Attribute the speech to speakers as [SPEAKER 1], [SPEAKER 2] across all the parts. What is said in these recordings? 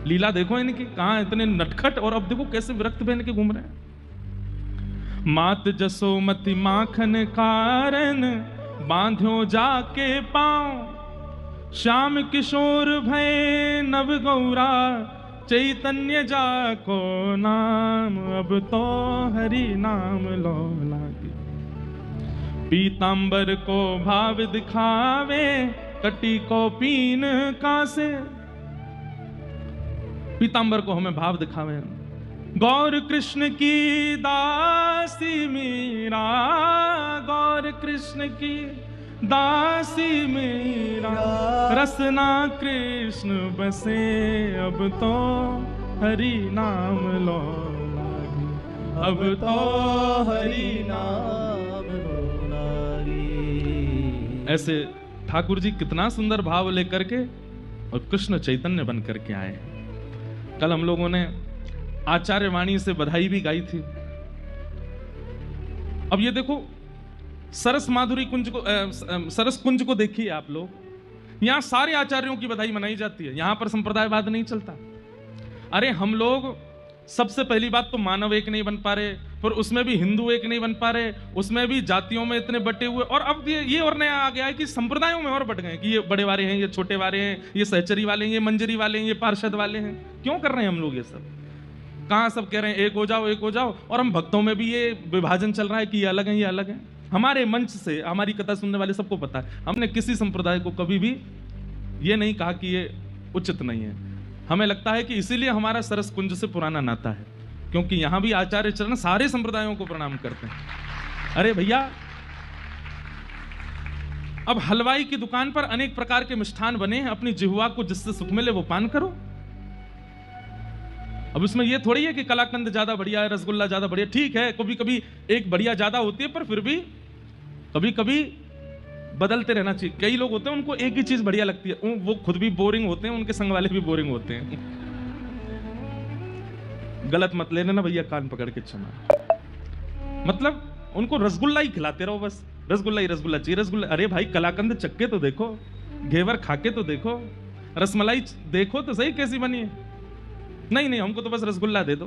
[SPEAKER 1] लीला देखो इनकी, कहां इतने नटखट, और अब देखो कैसे विरक्त पहन के घूम रहे हैं। मात जसोमति माखन कारण, बांध्यो जाके पांव, श्याम किशोर भय नव गौरा, चैतन्य जाको नाम, अब तो हरि नाम लो लागे। पीतांबर को भाव दिखावे, कटी को पीन कासे। पीतांबर को हमें भाव दिखावे। गौर कृष्ण की दासी मीरा, गौर कृष्ण की दासी मीरा, रसना कृष्ण बसे, अब तो हरि नाम लो लागे, अब तो हरि नाम लो लागे। ऐसे ठाकुर जी कितना सुंदर भाव लेकर के और कृष्ण चैतन्य बन करके आए। कल हम लोगों ने आचार्य वाणी से बधाई भी गाई थी। अब ये देखो, सरस माधुरी कुंज को, सरस कुंज को देखिए आप लोग, यहां सारे आचार्यों की बधाई मनाई जाती है, यहां पर संप्रदायवाद नहीं चलता। अरे हम लोग सबसे पहली बात तो मानव एक नहीं बन पा रहे, फिर उसमें भी हिंदू एक नहीं बन पा रहे, उसमें भी जातियों में इतने बटे हुए, और अब ये और नया आ गया है कि संप्रदायों में और बट गए कि ये बड़े वाले हैं, ये छोटे वाले हैं, ये सहचरी वाले हैं, ये मंजरी वाले हैं, ये पार्षद वाले हैं। क्यों कर रहे हैं हम लोग ये सब? कहां सब कह रहे हैं एक हो जाओ, एक हो जाओ, और हम भक्तों में भी ये विभाजन चल रहा है कि ये अलग है, ये अलग है। हमारे मंच से हमारी कथा सुनने वाले सबको पता है, हमने किसी संप्रदाय को कभी भी ये नहीं कहा कि ये उचित नहीं है। हमें लगता है कि इसीलिए हमारा सरस कुंज से पुराना नाता है, क्योंकि यहां भी आचार्य चरण सारे संप्रदायों को प्रणाम करते हैं। अरे भैया, अब हलवाई की दुकान पर अनेक प्रकार के मिष्ठान बने हैं, अपनी जिह्वा को जिससे सुख मिले वो पान करो। अब इसमें ये थोड़ी है कि कलाकंद ज्यादा बढ़िया है, रसगुल्ला ज्यादा बढ़िया, ठीक है कभी कभी एक बढ़िया ज्यादा होती है, पर फिर भी कभी कभी बदलते रहना चाहिए। कई लोग होते हैं उनको एक ही चीज बढ़िया लगती है, वो खुद भी बोरिंग होते हैं, उनके संग वाले भी बोरिंग होते हैं। गलत मत लेना ना भैया, कान पकड़ के क्षमा। मतलब उनको रसगुल्ला ही खिलाते रहो, बस रसगुल्ला ही रसगुल्ला चाहिए, रसगुल्ला। अरे भाई कलाकंद चक्के तो देखो, घेवर खाके तो देखो, रसमलाई देखो तो सही कैसी बनी है। नहीं नहीं, हमको तो बस रसगुल्ला दे दो।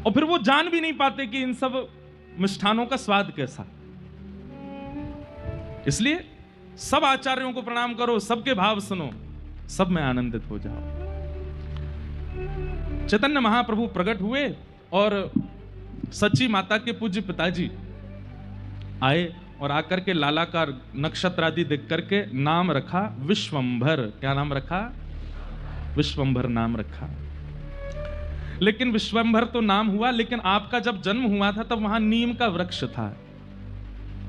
[SPEAKER 1] और फिर वो जान भी नहीं पाते कि इन सब मिष्ठानों का स्वाद कैसा। इसलिए सब आचार्यों को प्रणाम करो, सबके भाव सुनो, सब में आनंदित हो जाओ। चैतन्य महाप्रभु प्रकट हुए और सच्ची माता के पूज्य पिताजी आए और आकर के लाला का नक्षत्र आदि देख करके नाम रखा विश्वंभर। क्या नाम रखा? विश्वंभर नाम रखा। लेकिन विश्वंभर तो नाम हुआ, लेकिन आपका जब जन्म हुआ था तब वहां नीम का वृक्ष था,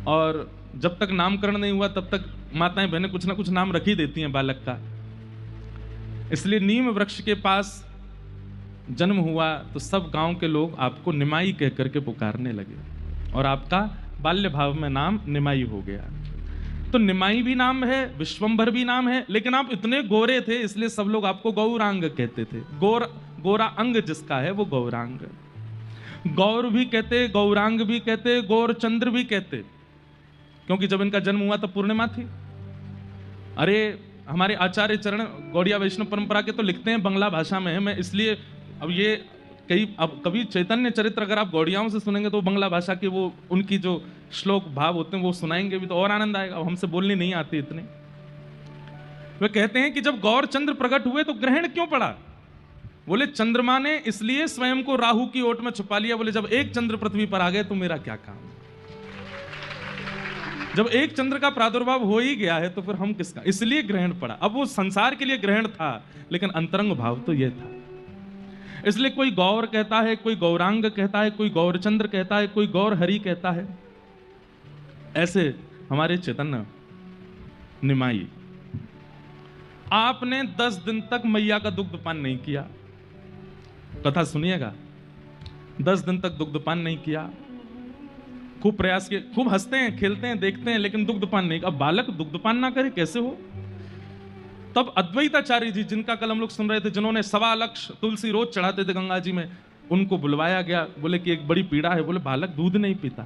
[SPEAKER 1] और जब तक नामकरण नहीं हुआ तब तक माताएं बहनें कुछ ना कुछ नाम रख ही देती हैं बालक का। इसलिए नीम वृक्ष के पास जन्म हुआ तो सब गांव के लोग आपको निमाई कह करके पुकारने लगे, और आपका बाल्य भाव में नाम निमाई हो गया। तो निमाई भी नाम है, विश्वंभर भी नाम है, लेकिन आप इतने गोरे थे इसलिए सब लोग आपको गौरांग कहते थे। गोरा अंग जिसका है वो गौरांग। गौर भी कहते, गौरांग भी कहते, गौरचंद्र भी कहते, क्योंकि जब इनका जन्म हुआ तब पूर्णिमा थी। अरे हमारे आचार्य चरण गौड़िया वैष्णव परंपरा के तो लिखते हैं बंगला भाषा में है, मैं इसलिए अब ये कभी चैतन्य चरित्र अगर आप गौड़ियाओं से सुनेंगे तो बंगला भाषा के वो उनकी जो श्लोक भाव होते हैं वो सुनाएंगे भी तो और आनंद आएगा। अब हमसे बोलने नहीं आते इतने। वे कहते हैं कि जब गौर चंद्र प्रकट हुए तो ग्रहण क्यों पड़ा? बोले चंद्रमा ने इसलिए स्वयं को राहु की ओट में छुपा लिया। बोले जब एक चंद्र पृथ्वी पर आ गए तो मेरा क्या काम? जब एक चंद्र का प्रादुर्भाव हो ही गया है तो फिर हम किसका? इसलिए ग्रहण पड़ा। अब वो संसार के लिए ग्रहण था, लेकिन अंतरंग भाव तो यह था। इसलिए कोई गौर कहता है, कोई गौरांग कहता है, कोई गौरचंद्र कहता है, कोई गौर हरि कहता है। ऐसे हमारे चैतन्य निमाई, आपने 10 दिन तक मैया का दुग्धपान नहीं किया। कथा सुनिएगा, 10 दिन तक दुग्धपान नहीं किया। खूब प्रयास किए, खूब हंसते हैं, खेलते हैं, देखते हैं, लेकिन दुग्धपान नहीं। अब बालक दुग्धपान ना करे कैसे हो? तब अद्वैताचार्य जी, जिनका कल हम लोग सुन रहे थे, जिन्होंने 1.25 लाख तुलसी रोज चढ़ाते थे गंगा जी में, उनको बुलवाया गया। बोले कि एक बड़ी पीड़ा है। बोले बालक दूध नहीं पीता।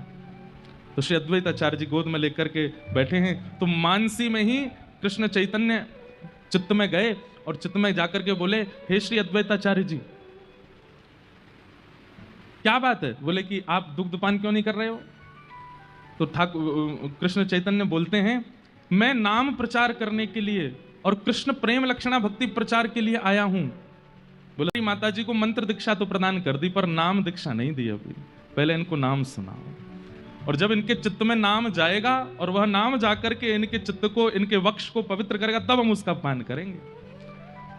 [SPEAKER 1] तो श्री अद्वैताचार्य जी गोद में लेकर के बैठे हैं, तो मानसी में ही कृष्ण चैतन्य चित्त में गए और चित्त में जाकर के बोले, हे श्री अद्वैताचार्य जी, क्या बात है? बोले कि आप दुग्धपान क्यों नहीं कर रहे हो? तो ठाकुर कृष्ण चैतन्य बोलते हैं, मैं नाम प्रचार करने के लिए और कृष्ण प्रेम लक्षणा भक्ति प्रचार के लिए आया हूं। बोला, माता जी को मंत्र दीक्षा तो प्रदान कर दी, पर नाम दीक्षा नहीं दी अभी, पहले इनको नाम सुनाओ। और जब इनके चित्त में नाम जाएगा और वह नाम जाकर के इनके चित्त को, इनके वक्ष को पवित्र करेगा, तब हम उसका पान करेंगे।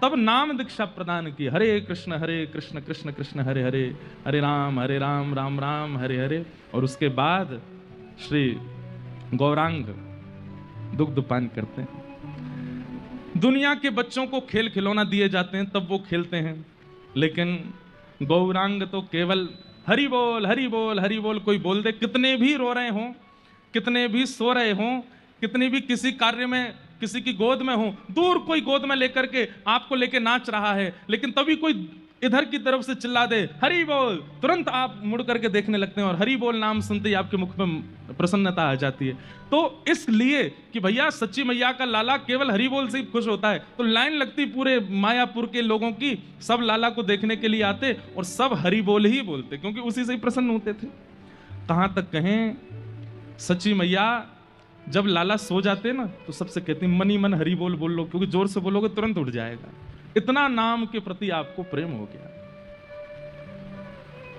[SPEAKER 1] तब नाम दीक्षा प्रदान की, हरे कृष्ण कृष्ण कृष्ण हरे हरे, हरे राम राम राम हरे हरे। और उसके बाद श्री गौरांग दुग्ध पान करते हैं। दुनिया के बच्चों को खेल खिलौना दिए जाते हैं, तब वो खेलते हैं, लेकिन गौरांग तो केवल हरि बोल हरि बोल हरि बोल। कोई बोल दे, कितने भी रो रहे हों, कितने भी सो रहे हों, कितने भी किसी कार्य में किसी की गोद में हो, दूर कोई गोद में लेकर के आपको लेके नाच रहा है, लेकिन तभी कोई इधर की तरफ से चिल्ला दे हरि बोल, तुरंत आप मुड़ करके देखने लगते हैं और हरि बोल नाम सुनते ही आपके मुख में प्रसन्नता आ जाती है। तो इसलिए कि भैया सच्ची मैया का लाला केवल हरि बोल से ही खुश होता है, तो लाइन लगती पूरे मायापुर के लोगों की, सब लाला को देखने के लिए आते और सब हरि बोल ही बोलते, क्योंकि उसी से ही प्रसन्न होते थे। कहां तक कहें, सच्ची मैया जब लाला सो जाते ना तो सबसे कहती मन ही मन हरि बोल बोल लो, क्योंकि जोर से बोलोगे तुरंत उठ जाएगा, इतना नाम के प्रति आपको प्रेम हो गया।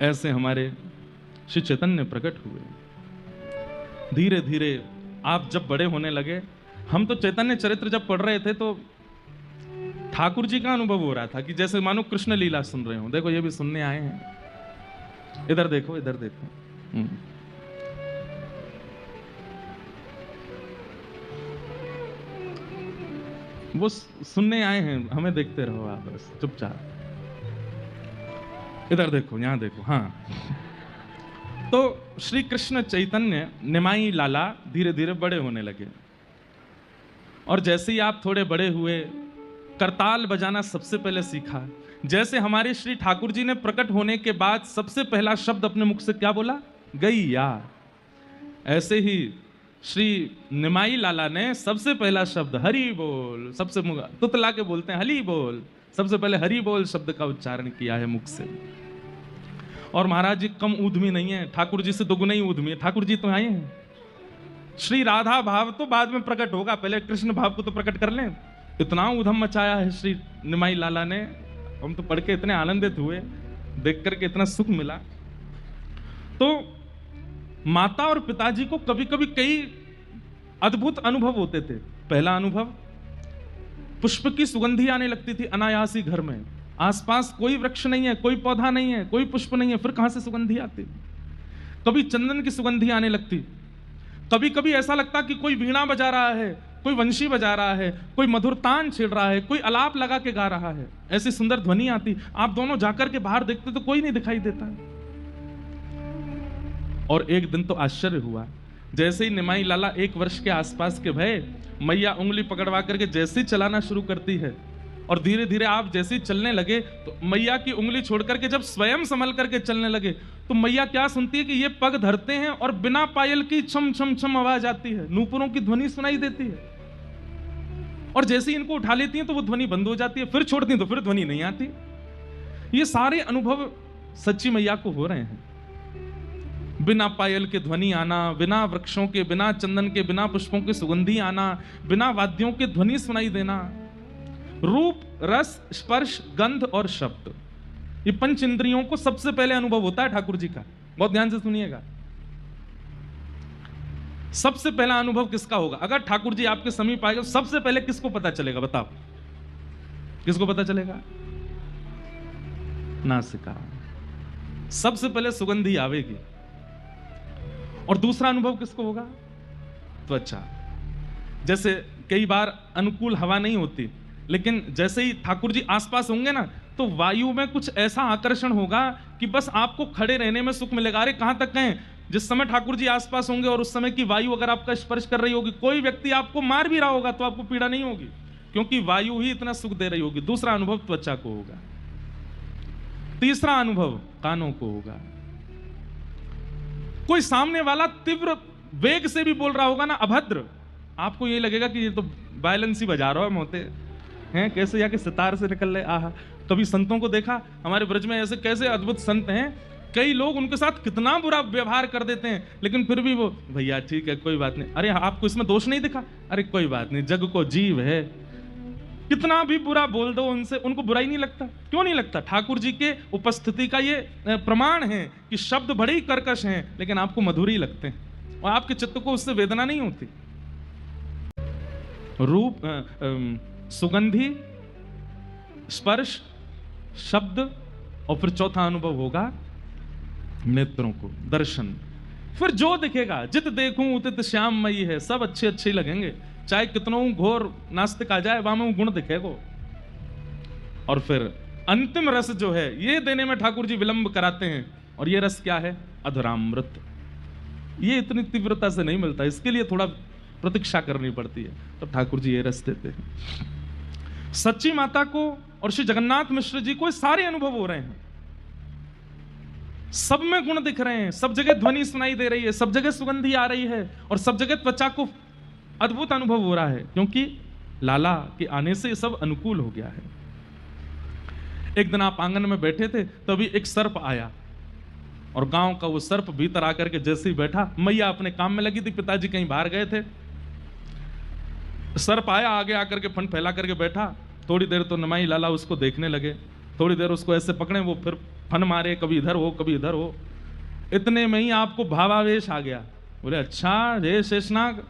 [SPEAKER 1] ऐसे हमारे श्री चैतन्य प्रकट हुए। धीरे धीरे आप जब बड़े होने लगे, हम तो चैतन्य चरित्र जब पढ़ रहे थे तो ठाकुर जी का अनुभव हो रहा था कि जैसे मानो कृष्ण लीला सुन रहे हो। देखो ये भी सुनने आए हैं, इधर देखो इधर देखो। वो सुनने आए हैं, हमें देखते रहो आप बस चुपचाप। इधर देखो, यहां देखो। हाँ, तो श्री कृष्ण चैतन्य निमाई लाला धीरे धीरे बड़े होने लगे, और जैसे ही आप थोड़े बड़े हुए, करताल बजाना सबसे पहले सीखा। जैसे हमारे श्री ठाकुर जी ने प्रकट होने के बाद सबसे पहला शब्द अपने मुख से क्या बोला? गैया। ऐसे ही श्री निमाई लाला ने सबसे पहला शब्द हरि बोल, सबसे तुतला के बोलते हैं हरि बोल, सबसे पहले हरि बोल शब्द का उच्चारण किया है मुख से। और महाराज जी कम ऊधमी नहीं है, ठाकुर जी से दोगुना ही ऊधमी है। ठाकुर जी तो आए हैं, श्री राधा भाव तो बाद में प्रकट होगा, पहले कृष्ण भाव को तो प्रकट कर लें। इतना ऊधम मचाया है श्री निमाई लाला ने, हम तो पढ़ के इतने आनंदित हुए, देख करके इतना सुख मिला। तो माता और पिताजी को कभी कभी कई अद्भुत अनुभव होते थे। पहला अनुभव, पुष्प की सुगंधी आने लगती थी अनायास ही घर में। आसपास कोई वृक्ष नहीं है, कोई पौधा नहीं है, कोई पुष्प नहीं है, फिर कहां से सुगंधी आती? कभी चंदन की सुगंधी आने लगती, कभी कभी ऐसा लगता कि कोई वीणा बजा रहा है, कोई वंशी बजा रहा है, कोई मधुर तान छेड़ रहा है, कोई अलाप लगा के गा रहा है, ऐसी सुंदर ध्वनि आती। आप दोनों जाकर के बाहर देखते तो कोई नहीं दिखाई देता। और एक दिन तो आश्चर्य हुआ, जैसे ही निमाई लाला 1 वर्ष के आसपास के भय, मैया उंगली पकड़वा करके जैसे ही चलाना शुरू करती है, और धीरे धीरे आप जैसे ही चलने लगे तो मैया की उंगली छोड़ करके जब स्वयं संभल करके चलने लगे, तो मैया क्या सुनती है कि ये पग धरते हैं और बिना पायल की छम छम छम आवाज आती है, नूपुरों की ध्वनि सुनाई देती है। और जैसे ही इनको उठा लेती हैं तो वो ध्वनि बंद हो जाती है, फिर छोड़ती हैं तो फिर ध्वनि नहीं आती। ये सारे अनुभव सच्ची मैया को हो रहे हैं। बिना पायल के ध्वनि आना, बिना वृक्षों के, बिना चंदन के, बिना पुष्पों की सुगंधी आना, बिना वाद्यों के ध्वनि सुनाई देना। रूप, रस, स्पर्श, गंध और शब्द, ये 5 इंद्रियों को सबसे पहले अनुभव होता है ठाकुर जी का। बहुत ध्यान से सुनिएगा, सबसे पहला अनुभव किसका होगा? अगर ठाकुर जी आपके समीप आएगा, सबसे पहले किसको पता चलेगा? बताओ, किसको पता चलेगा? नासिका। सबसे पहले सुगंधी आवेगी। और दूसरा अनुभव किसको होगा? त्वचा। जैसे कई बार अनुकूल हवा नहीं होती, लेकिन जैसे ही ठाकुर जी आसपास होंगे ना, तो वायु में कुछ ऐसा आकर्षण होगा कि बस आपको खड़े रहने में सुख मिलेगा। अरे कहां तक कहें, जिस समय ठाकुर जी आसपास होंगे और उस समय की वायु अगर आपका स्पर्श कर रही होगी, कोई व्यक्ति आपको मार भी रहा होगा तो आपको पीड़ा नहीं होगी, क्योंकि वायु ही इतना सुख दे रही होगी। दूसरा अनुभव त्वचा को होगा। तीसरा अनुभव कानों को होगा। कोई सामने वाला तीव्र वेग से भी बोल रहा होगा ना, अभद्र, आपको ये लगेगा कि ये तो वायलेंस ही बजा रहा है मोते, हैं, कैसे जाके सितार से निकल रहे। आहा, कभी संतों को देखा हमारे ब्रज में ऐसे कैसे अद्भुत संत हैं, कई लोग उनके साथ कितना बुरा व्यवहार कर देते हैं, लेकिन फिर भी वो भैया ठीक है कोई बात नहीं, अरे आपको इसमें दोष नहीं दिखा, अरे कोई बात नहीं, जग को जीव है। कितना भी बुरा बोल दो उनसे, उनको बुरा ही नहीं लगता। क्यों नहीं लगता? ठाकुर जी के उपस्थिति का ये प्रमाण है कि शब्द बड़े ही कर्कश हैं लेकिन आपको मधुर ही लगते हैं और आपके चित्त को उससे वेदना नहीं होती। रूप, सुगंधी, स्पर्श, शब्द, और फिर चौथा अनुभव होगा नेत्रों को, दर्शन। फिर जो दिखेगा, जित देखूं उतित श्याममयी है, सब अच्छे अच्छे लगेंगे, चाहे कितनों घोर नास्तिक आ जाए, वहां में गुण दिखेगो। और फिर अंतिम रस जो है ये देने में ठाकुर जी विलंब कराते हैं, और ये रस क्या है? अधरामृत। ये इतनी तीव्रता से नहीं मिलता, इसके लिए थोड़ा प्रतीक्षा करनी पड़ती है, तो ठाकुर जी ये रस देते हैं। सच्ची माता को और श्री जगन्नाथ मिश्र जी को सारे अनुभव हो रहे हैं, सब में गुण दिख रहे हैं, सब जगह ध्वनि सुनाई दे रही है, सब जगह सुगंधी आ रही है, और सब जगह त्वचा को अद्भुत अनुभव हो रहा है, क्योंकि लाला के आने से सब अनुकूल हो गया है। एक दिन आप आंगन में बैठे थे, तभी एक सर्प आया, और गांव का वो सर्प भीतर आकर के जैसे ही बैठा, मैया अपने काम में लगी थी, पिताजी कहीं बाहर गए थे, सर्प आया, आगे आकर के फन फैला करके बैठा। थोड़ी देर तो नमाई लाला उसको देखने लगे, थोड़ी देर उसको ऐसे पकड़े, वो फिर फन मारे, कभी इधर हो कभी इधर हो। इतने में ही आपको भावावेश आ गया, बोले अच्छा जय शेषनाग,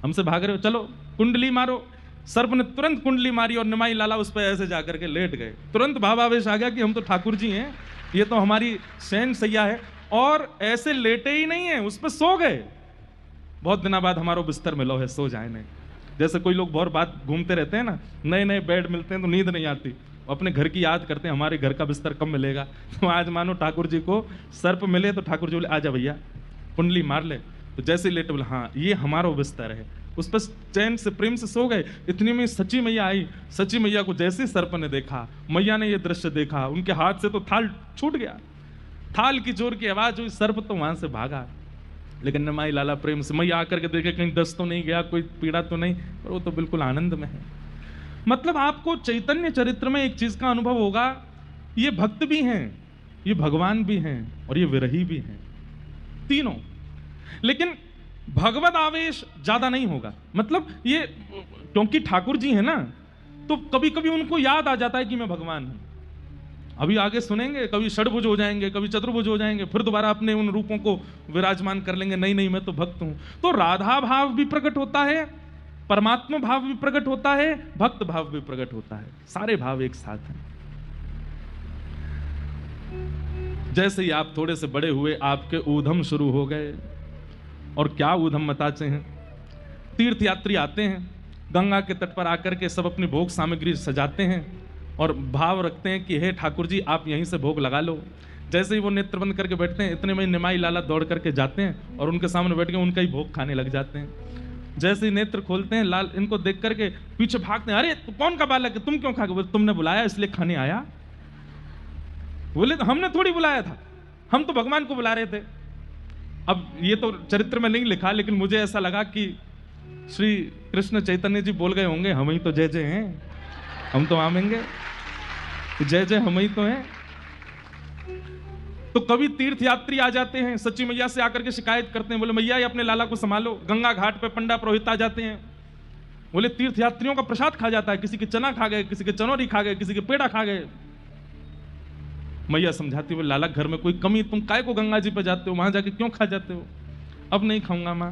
[SPEAKER 1] हमसे भाग रहे हो, चलो कुंडली मारो। सर्प ने तुरंत कुंडली मारी और निमाई लाला उस पर ऐसे जाकर के लेट गए। तुरंत भावावेश आ गया कि हम तो ठाकुर जी हैं, ये तो हमारी शयन सैया है, और ऐसे लेटे ही नहीं है, उस पर सो गए। बहुत दिनों बाद हमारो बिस्तर मिलो है, सो जाए नहीं। जैसे कोई लोग बहुत बात घूमते रहते हैं ना, नए नए बेड मिलते हैं तो नींद नहीं आती, अपने घर की याद करते हैं, हमारे घर का बिस्तर कब मिलेगा। तो आज मानो ठाकुर जी को सर्प मिले, तो ठाकुर जी बोले आजा भैया कुंडली मार ले। तो जैसे ही लेटे बोले हाँ ये हमारा बिस्तर है, उस पर चैन से प्रेम से सो गए। इतनी में सची मैया आई। सची मैया को जैसे सर्प ने देखा, मैया ने ये दृश्य देखा, उनके हाथ से तो थाल छूट गया, थाल की जोर की आवाज हुई, सर्प तो वहां से भागा। लेकिन नमाई लाला प्रेम से मैया आकर के देखे कहीं दस्त तो नहीं गया, कोई पीड़ा तो नहीं, पर वो तो बिल्कुल आनंद में है। मतलब आपको चैतन्य चरित्र में एक चीज का अनुभव होगा, ये भक्त भी हैं, ये भगवान भी हैं, और ये विरही भी हैं, तीनों। लेकिन भगवत आवेश ज्यादा नहीं होगा, मतलब ये क्योंकि ठाकुर जी है ना, तो कभी कभी उनको याद आ जाता है कि मैं भगवान हूं। अभी आगे सुनेंगे, कभी षडभुज हो जाएंगे, कभी चतुर्भुज हो जाएंगे, फिर दोबारा अपने उन रूपों को विराजमान कर लेंगे, नहीं नहीं मैं तो भक्त हूं। तो राधा भाव भी प्रकट होता है, परमात्मा भाव भी प्रकट होता है, भक्त भाव भी प्रकट होता है, सारे भाव एक साथ हैं। जैसे ही आप थोड़े से बड़े हुए, आपके ऊधम शुरू हो गए, और क्या ऊधम मताचे हैं। तीर्थ यात्री आते हैं, गंगा के तट पर आकर के सब अपनी भोग सामग्री सजाते हैं और भाव रखते हैं कि हे ठाकुर जी आप यहीं से भोग लगा लो। जैसे ही वो नेत्र बंद करके बैठते हैं, इतने में निमाई लाला दौड़ करके जाते हैं और उनके सामने बैठ के उनका ही भोग खाने लग जाते हैं। जैसे ही नेत्र खोलते हैं, लाल इनको देख करके पीछे भागते हैं, अरे तू कौन का बालक है, तुम क्यों खा गए? तुमने बुलाया इसलिए खाने आया। बोले तो हमने थोड़ी बुलाया था, हम तो भगवान को बुला रहे थे। अब ये तो चरित्र में नहीं लिखा, लेकिन मुझे ऐसा लगा कि श्री कृष्ण चैतन्य जी बोल गए होंगे हम ही तो जय जय हैं, हम तो आमेंगे, जय जय हम ही तो हैं। तो कभी तीर्थ यात्री आ जाते हैं, सच्ची मैया से आकर के शिकायत करते हैं, बोले मैया ये अपने लाला को संभालो। गंगा घाट पे पंडा पुरोहित आ जाते हैं, बोले तीर्थ यात्रियों का प्रसाद खा जाता है, किसी के चना खा गए, किसी के चनौरी खा गए, किसी के पेड़ा खा गए। मैया समझाती, बोले लाला घर में कोई कमी, तुम काय को गंगा जी पे जाते हो, वहां जाके क्यों खा जाते हो? अब नहीं खाऊंगा मां।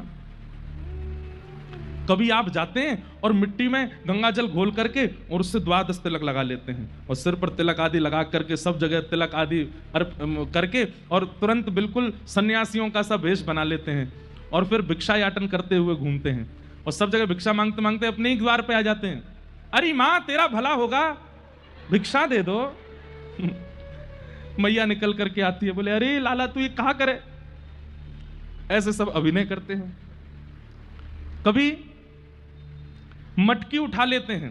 [SPEAKER 1] कभी आप जाते हैं और मिट्टी में गंगा जल घोल करके और उससे द्वादश तिलक लगा लेते हैं, और सिर पर तिलक आदि लगा करके सब जगह तिलक आदि करके, और तुरंत बिल्कुल सन्यासियों का सा वेश बना लेते हैं, और फिर भिक्षा याटन करते हुए घूमते हैं, और सब जगह भिक्षा मांगते मांगते अपने ही द्वार पे आ जाते हैं। अरे माँ तेरा भला होगा, भिक्षा दे दो। मैया निकल करके आती है, बोले अरे लाला तू ये कहा करे। ऐसे सब अभिनय करते हैं। कभी मटकी उठा लेते हैं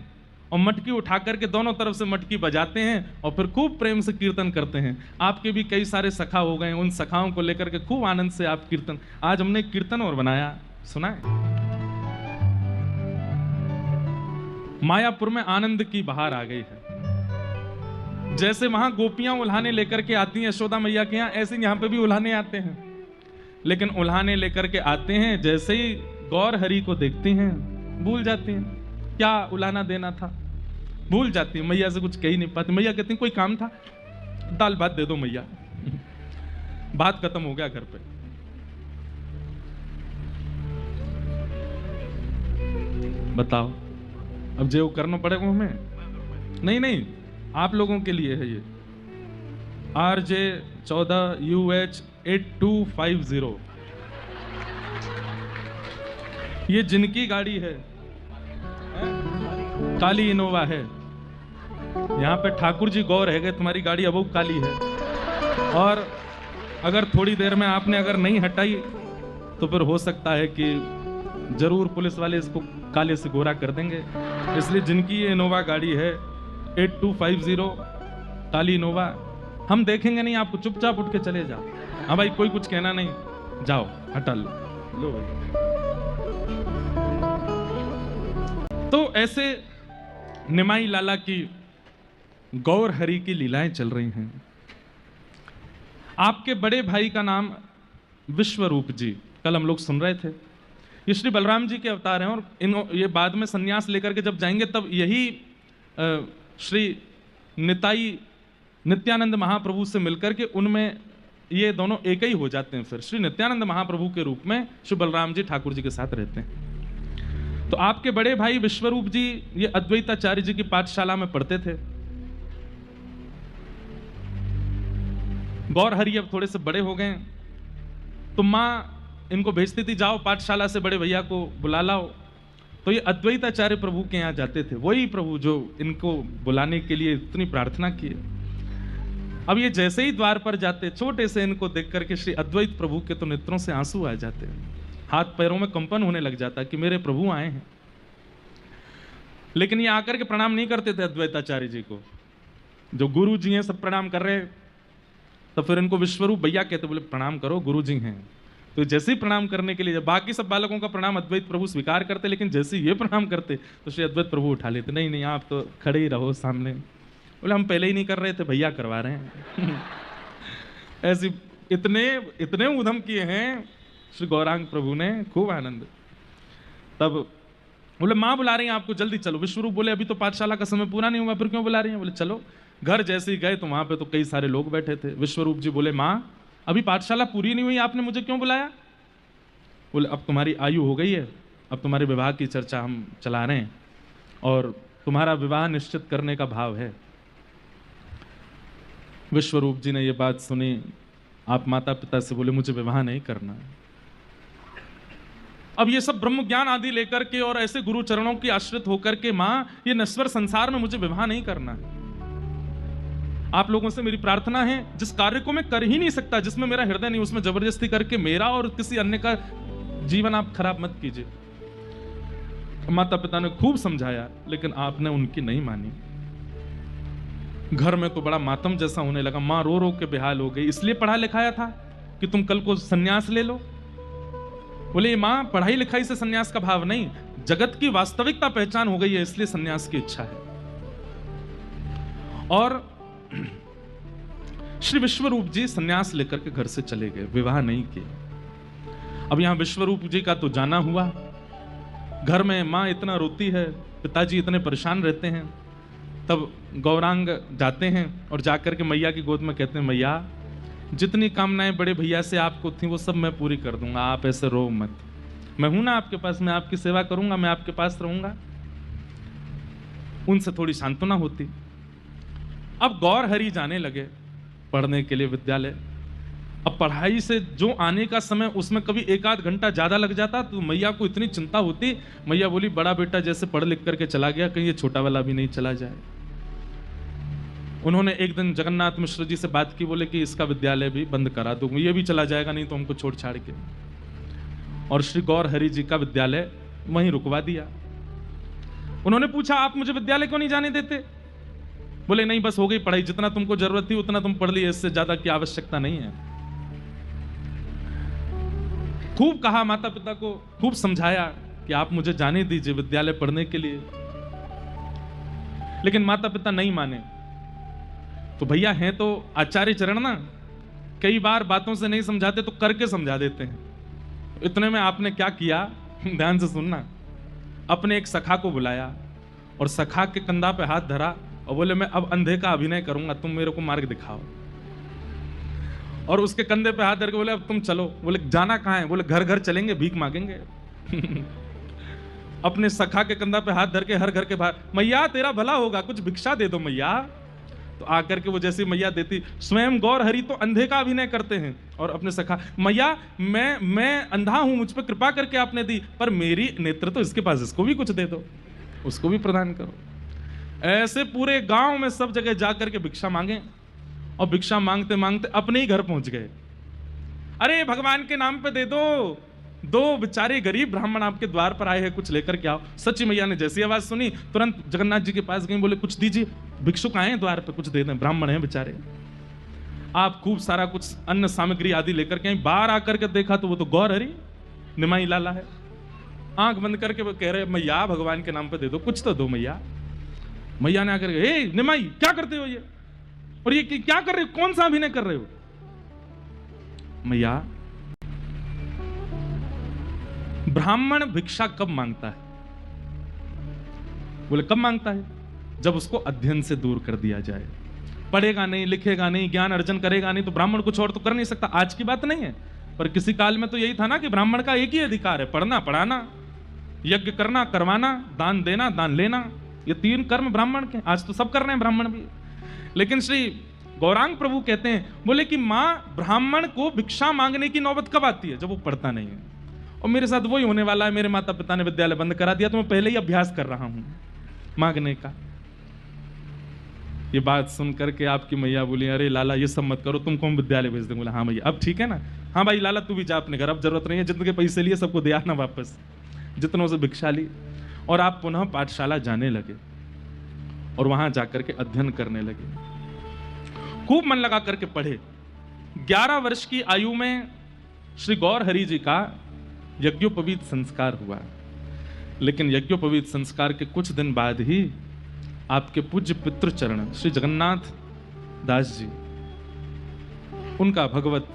[SPEAKER 1] और मटकी उठा करके दोनों तरफ से मटकी बजाते हैं और फिर खूब प्रेम से कीर्तन करते हैं। आपके भी कई सारे सखा हो गए, उन सखाओं को लेकर के खूब आनंद से आप कीर्तन। आज हमने कीर्तन और बनाया, सुना है। मायापुर में आनंद की बहार आ गई है। जैसे वहां गोपियां उल्हाने लेकर के आती हैं यशोदा मैया के यहाँ, ऐसे यहाँ पे भी उल्हाने आते हैं। लेकिन उल्हाने लेकर के आते हैं, जैसे ही गौर हरि को देखते हैं भूल जाते हैं क्या उलाना देना था, भूल जाती है। मैया से कुछ कह ही नहीं पाती। मैया कहती कोई काम था, दाल भात दे दो मैया। बात खत्म हो गया घर पे। बताओ अब जो करना पड़ेगा हमें। नहीं नहीं, आप लोगों के लिए है ये। RJ14UH8250 ये जिनकी गाड़ी है, काली इनोवा है। यहाँ पे ठाकुर जी गौर है कि तुम्हारी गाड़ी अब काली है, और अगर थोड़ी देर में आपने अगर नहीं हटाई तो फिर हो सकता है कि जरूर पुलिस वाले इसको काले से गोरा कर देंगे। इसलिए जिनकी ये इनोवा गाड़ी है 8250 काली इनोवा, हम देखेंगे नहीं, आपको चुपचाप उठ के चले जाओ। हाँ भाई कोई कुछ कहना नहीं, जाओ हटा लो भाई। तो ऐसे निमाई लाला की गौर हरि की लीलाएं चल रही हैं। आपके बड़े भाई का नाम विश्वरूप जी, कल हम लोग सुन रहे थे, ये श्री बलराम जी के अवतार हैं। और ये बाद में सन्यास लेकर के जब जाएंगे तब यही श्री नित्यानंद महाप्रभु से मिलकर के उनमें ये दोनों एक ही हो जाते हैं। फिर श्री नित्यानंद महाप्रभु के रूप में श्री बलराम जी ठाकुर जी के साथ रहते हैं। तो आपके बड़े भाई विश्वरूप जी ये अद्वैताचार्य जी की पाठशाला में पढ़ते थे। गौर हरि अब थोड़े से बड़े हो गए, तो माँ इनको भेजती थी जाओ पाठशाला से बड़े भैया को बुला लाओ। तो ये अद्वैताचार्य प्रभु के यहाँ जाते थे, वही प्रभु जो इनको बुलाने के लिए इतनी प्रार्थना की। अब ये जैसे ही द्वार पर जाते, छोटे से इनको देख करके श्री अद्वैत प्रभु के तो नेत्रों से आंसू आ जाते, हाथ पैरों में कंपन होने लग जाता कि मेरे प्रभु आए हैं। लेकिन ये आकर के प्रणाम नहीं करते थे अद्वैताचार्य जी को, जो गुरु जी हैं सब प्रणाम कर रहे। तो फिर इनको विश्वरूप भैया कहते, बोले प्रणाम करो गुरु जी हैं। तो जैसे ही प्रणाम करने के लिए, बाकी सब बालकों का प्रणाम अद्वैत प्रभु स्वीकार करते, लेकिन जैसे ये प्रणाम करते तो श्री अद्वैत प्रभु उठा लेते, नहीं नहीं आप तो खड़े ही रहो सामने। बोले हम पहले ही नहीं कर रहे थे, भैया करवा रहे हैं। ऐसी इतने उधम किए हैं श्री गौरांग प्रभु ने, खूब आनंद। तब बोले माँ बुला रही हैं आपको, जल्दी चलो। विश्वरूप बोले अभी तो पाठशाला का समय पूरा नहीं हुआ, फिर क्यों बुला रही हैं? बोले चलो। घर जैसे ही गए तो वहां पे तो कई सारे लोग बैठे थे। विश्वरूप जी बोले माँ अभी पाठशाला पूरी नहीं हुई, आपने मुझे क्यों बुलाया? बोले अब तुम्हारी आयु हो गई है, अब तुम्हारे विवाह की चर्चा हम चला रहे हैं और तुम्हारा विवाह निश्चित करने का भाव है। विश्वरूप जी ने ये बात सुनी, आप माता पिता से बोले मुझे विवाह नहीं करना। अब ये सब ब्रह्म ज्ञान आदि लेकर के और ऐसे गुरु चरणों की आश्रित होकर के, माँ ये नश्वर संसार में मुझे विवाह नहीं करना है। आप लोगों से मेरी प्रार्थना है, जिस कार्य को मैं कर ही नहीं सकता, जिसमें मेरा हृदय नहीं, उसमें जबरदस्ती करके मेरा और किसी अन्य का जीवन आप खराब मत कीजिए। माता पिता ने खूब समझाया, लेकिन आपने उनकी नहीं मानी। घर में तो बड़ा मातम जैसा होने लगा। माँ रो रो के बेहाल हो गई। इसलिए पढ़ा लिखाया था कि तुम कल को सन्यास ले लो? बोले माँ पढ़ाई लिखाई से सन्यास का भाव नहीं, जगत की वास्तविकता पहचान हो गई है, इसलिए सन्यास की इच्छा है। और श्री विश्वरूप जी सन्यास लेकर के घर से चले गए, विवाह नहीं किए। अब यहां विश्वरूप जी का तो जाना हुआ। घर में माँ इतना रोती है, पिताजी इतने परेशान रहते हैं। तब गौरांग जाते हैं और जाकर के मैया की गोद में कहते हैं मैया जितनी कामनाएं बड़े भैया से आपको थी वो सब मैं पूरी कर दूंगा, आप ऐसे रो मत, मैं हूं ना आपके पास, मैं आपकी सेवा करूंगा, मैं आपके पास रहूंगा। उनसे थोड़ी सांत्वना होती। अब गौर हरि जाने लगे पढ़ने के लिए विद्यालय। अब पढ़ाई से जो आने का समय उसमें कभी एक आध घंटा ज्यादा लग जाता तो मैया को इतनी चिंता होती। मैया बोली बड़ा बेटा जैसे पढ़ लिख करके चला गया, कहीं ये छोटा वाला भी नहीं चला जाए। उन्होंने एक दिन जगन्नाथ मिश्र जी से बात की, बोले कि इसका विद्यालय भी बंद करा दो, ये भी चला जाएगा नहीं तो हमको छोड़ छाड़ के। और श्री गौर हरि जी का विद्यालय वहीं रुकवा दिया। उन्होंने पूछा आप मुझे विद्यालय क्यों नहीं जाने देते? बोले नहीं बस हो गई पढ़ाई, जितना तुमको जरूरत थी उतना तुम पढ़ लिए, इससे ज्यादा की आवश्यकता नहीं है। खूब कहा माता पिता को, खूब समझाया कि आप मुझे जाने दीजिए विद्यालय पढ़ने के लिए। लेकिन माता पिता नहीं माने तो भैया हैं तो आचार्य चरण ना, कई बार बातों से नहीं समझाते तो करके समझा देते हैं। इतने में आपने क्या किया, ध्यान से सुनना। अपने एक सखा को बुलाया और सखा के कंधा पे हाथ धरा और बोले मैं अब अंधे का अभिनय करूंगा, तुम मेरे को मार्ग दिखाओ। और उसके कंधे पे हाथ धर के बोले अब तुम चलो। बोले जाना कहाँ है? बोले घर घर चलेंगे, भीख मांगेंगे। अपने सखा के कंधा पे हाथ धर के हर घर के बाहर, मैया तेरा भला होगा, कुछ भिक्षा दे दो मैया। तो आकर के वो जैसी मैया देती, स्वयं गौर हरि तो अंधे का अभिनय करते हैं और अपने सखा, मैया मैं अंधा हूं, मुझ पर कृपा करके आपने दी, पर मेरी नेत्र तो इसके पास, इसको भी कुछ दे दो, उसको भी प्रदान करो। ऐसे पूरे गांव में सब जगह जाकर के भिक्षा मांगे और भिक्षा मांगते मांगते अपने ही घर पहुंच गए। अरे भगवान के नाम पे दे दो, दो बेचारे गरीब ब्राह्मण आपके द्वार पर आए हैं, कुछ लेकर के आओ। सच्ची मैया ने जैसी आवाज सुनी तुरंत जगन्नाथ जी के पास गई, बोले कुछ दीजिए, भिक्षुक आए हैं द्वार पे, कुछ दे दें, ब्राह्मण हैं बेचारे। आप खूब सारा कुछ अन्न सामग्री आदि लेकर के बाहर आकर के देखा तो वो तो गौर हरि निमाई लाला है। आंख बंद करके वो कह रहे मैया भगवान के नाम पे दे दो, कुछ तो दो मैया। मैया ने आकर के, ए निमाई क्या करते हो ये, और ये क्या कर रहे हो, कौन सा अभिनय कर रहे हो? मैया ब्राह्मण भिक्षा कब मांगता है? बोले कब मांगता है? जब उसको अध्ययन से दूर कर दिया जाए। पढ़ेगा नहीं, लिखेगा नहीं, ज्ञान अर्जन करेगा नहीं तो ब्राह्मण कुछ और तो कर नहीं सकता। आज की बात नहीं है, पर किसी काल में तो यही था ना कि ब्राह्मण का एक ही अधिकार है, पढ़ना पढ़ाना, यज्ञ करना करवाना, दान देना दान लेना, ये 3 कर्म ब्राह्मण के। आज तो सब कर रहे हैं ब्राह्मण भी। लेकिन श्री गौरांग प्रभु कहते हैं, बोले कि मां ब्राह्मण को भिक्षा मांगने की नौबत कब आती है? जब वो पढ़ता नहीं है। और मेरे साथ वही होने वाला है। मेरे माता पिता ने विद्यालय बंद करा दिया तो मैं पहले ही अभ्यास कर रहा हूं मांगने का। ये बात सुन करके आपकी मैया बोली, अरे लाला ये सब मत करो, तुमको हम विद्यालय भेज देंगे। बोला हाँ भैया अब ठीक है ना, हाँ भाई लाला तू भी जा अपने घर, अब जरूरत नहीं है, जितने के पैसे लिए सबको दे आना वापस, जितनों से भिक्षा ली। और आप पुनः पाठशाला जाने लगे और वहां जाकर के अध्ययन करने लगे, खूब मन लगा करके पढ़े। 11 वर्ष की आयु में श्री गौर हरि जी का यज्ञोपवीत संस्कार हुआ। लेकिन यज्ञोपवीत संस्कार के कुछ दिन बाद ही आपके पूज्य पितृचरण श्री जगन्नाथ दास जी, उनका भगवत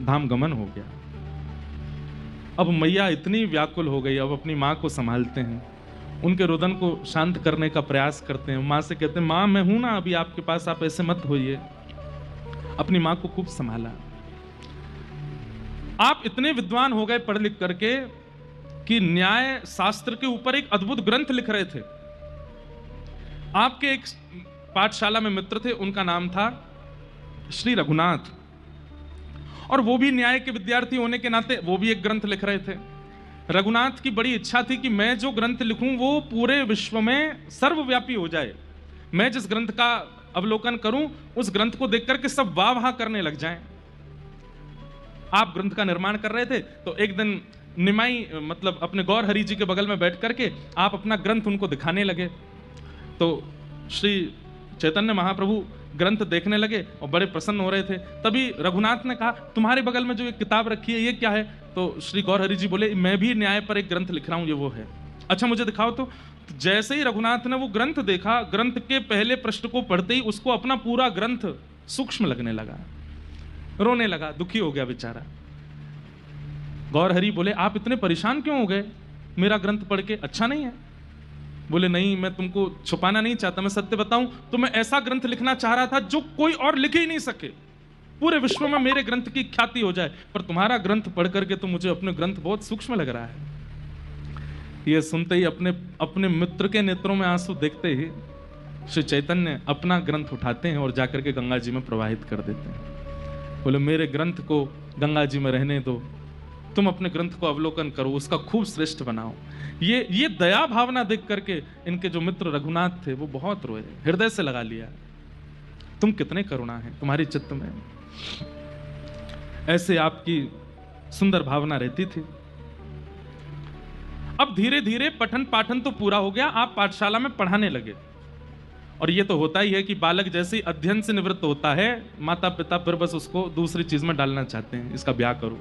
[SPEAKER 1] धाम गमन हो गया। अब मैया इतनी व्याकुल हो गई, अब अपनी मां को संभालते हैं, उनके रुदन को शांत करने का प्रयास करते हैं। मां से कहते हैं मां मैं हूं ना अभी आपके पास, आप ऐसे मत होइए। अपनी मां को खूब संभाला। आप इतने विद्वान हो गए पढ़ लिख करके कि न्याय शास्त्र के ऊपर एक अद्भुत ग्रंथ लिख रहे थे। आपके एक पाठशाला में मित्र थे, उनका नाम था श्री रघुनाथ, और वो भी न्याय के विद्यार्थी होने के नाते वो भी एक ग्रंथ लिख रहे थे। रघुनाथ की बड़ी इच्छा थी कि मैं जो ग्रंथ लिखूं वो पूरे विश्व में सर्वव्यापी हो जाए। मैं जिस ग्रंथ का अवलोकन करूं उस ग्रंथ को देख करके सब वाह वाह करने लग जाएं। आप ग्रंथ का निर्माण कर रहे थे तो एक दिन निमाई मतलब अपने गौर हरि जी के बगल में बैठ करके आप अपना ग्रंथ उनको दिखाने लगे। तो श्री चैतन्य महाप्रभु ग्रंथ देखने लगे और बड़े प्रसन्न हो रहे थे। तभी रघुनाथ ने कहा तुम्हारे बगल में जो एक किताब रखी है ये क्या है? तो श्री गौर हरि जी बोले मैं भी न्याय पर एक ग्रंथ लिख रहा हूं, ये वो है। अच्छा मुझे दिखाओ। तो जैसे ही रघुनाथ ने वो ग्रंथ देखा, ग्रंथ के पहले पृष्ठ को पढ़ते ही उसको अपना पूरा ग्रंथ सूक्ष्म लगने लगा, रोने लगा, दुखी हो गया बेचारा। गौर हरि बोले आप इतने परेशान क्यों हो गए? मेरा ग्रंथ पढ़ के अच्छा नहीं है? बोले नहीं, मैं तुमको छुपाना नहीं चाहता, मैं सत्य बताऊं तो मैं ऐसा ग्रंथ लिखना चाह रहा था जो कोई और लिख ही नहीं सके, पूरे विश्व में मेरे ग्रंथ की ख्याति हो जाए, पर तुम्हारा ग्रंथ पढ़ करके तो मुझे अपने ग्रंथ बहुत सूक्ष्म लग रहा है। ये सुनते ही अपने मित्र के नेत्रों में आंसू देखते ही श्री चैतन्य अपना ग्रंथ उठाते हैं और जाकर के गंगा जी में प्रवाहित कर देते हैं। बोले मेरे ग्रंथ को गंगा जी में रहने दो, तुम अपने ग्रंथ को अवलोकन करो, उसका खूब श्रेष्ठ बनाओ। ये दया भावना देख करके इनके जो मित्र रघुनाथ थे वो बहुत रोए, हृदय से लगा लिया, तुम कितने करुणा है तुम्हारी चित्त में। ऐसे आपकी सुंदर भावना रहती थी। अब धीरे धीरे पठन पाठन तो पूरा हो गया, आप पाठशाला में पढ़ाने लगे। और ये तो होता ही है कि बालक जैसे ही अध्ययन से निवृत्त होता है, माता पिता फिर बस उसको दूसरी चीज में डालना चाहते हैं, इसका ब्याह करो।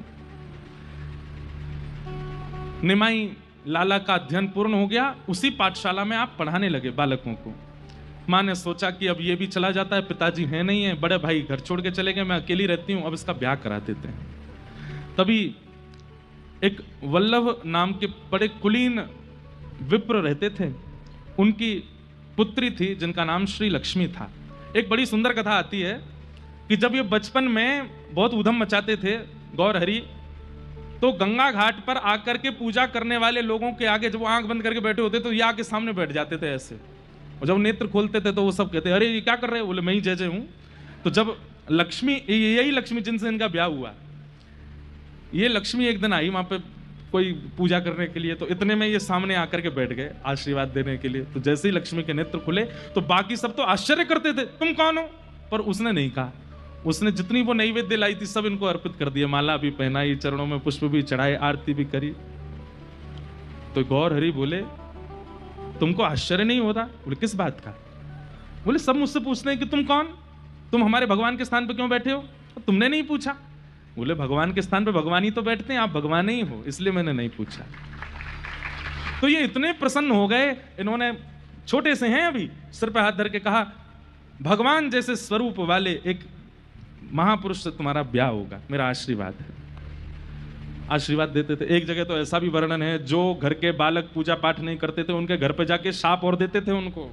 [SPEAKER 1] निमाई लाला का अध्ययन पूर्ण हो गया, उसी पाठशाला में आप पढ़ाने लगे बालकों को। माँ ने सोचा कि अब ये भी चला जाता है, पिताजी है नहीं है, बड़े भाई घर छोड़ के चले गए, मैं अकेली रहती हूँ, अब इसका ब्याह करा देते हैं। तभी एक वल्लभ नाम के बड़े कुलीन विप्र रहते थे, उनकी पुत्री थी जिनका नाम श्री लक्ष्मी था। एक बड़ी सुंदर कथा आती है कि जब ये बचपन में बहुत उधम मचाते थे गौर हरि, तो गंगा घाट पर आकर के पूजा करने वाले लोगों के आगे जब वो आंख बंद करके बैठे होते तो ये आके सामने बैठ जाते थे ऐसे, और जब नेत्र खोलते थे तो वो सब कहते अरे ये क्या कर रहे हैं, बोले मैं ही जय जय हूं। तो जब लक्ष्मी, यही लक्ष्मी जिनसे इनका ब्याह हुआ, ये लक्ष्मी एक दिन आई वहां पे कोई पूजा करने के लिए, तो इतने में ये सामने आकर के बैठ गए आशीर्वाद देने के लिए। तो जैसे ही लक्ष्मी के नेत्र खुले तो बाकी सब तो आश्चर्य करते थे, तुम कौन हो, पर उसने नहीं कहा। उसने जितनी वो नैवेद्य लाई थी सब इनको अर्पित कर दिया, माला भी पहनाई, चरणों में पुष्प भी चढ़ाए, आरती भी करी। तो गौर हरि बोले तुमको आश्चर्य नहीं होता? बोले किस बात का? बोले सब मुझसे पूछते हैं कि तुम कौन, तुम हमारे भगवान के स्थान पर क्यों बैठे हो, तुमने नहीं पूछा। बोले भगवान के स्थान पर भगवान ही तो बैठते हैं, आप भगवान ही हो, इसलिए मैंने नहीं पूछा। तो ये इतने प्रसन्न हो गए, इन्होंने छोटे से हैं अभी, सिर पे हाथ धर के कहा भगवान जैसे स्वरूप वाले एक महापुरुष से तुम्हारा ब्याह होगा, मेरा आशीर्वाद है। आशीर्वाद देते थे। एक जगह तो ऐसा भी वर्णन है, जो घर के बालक पूजा पाठ नहीं करते थे उनके घर पे जाके शाप और देते थे उनको,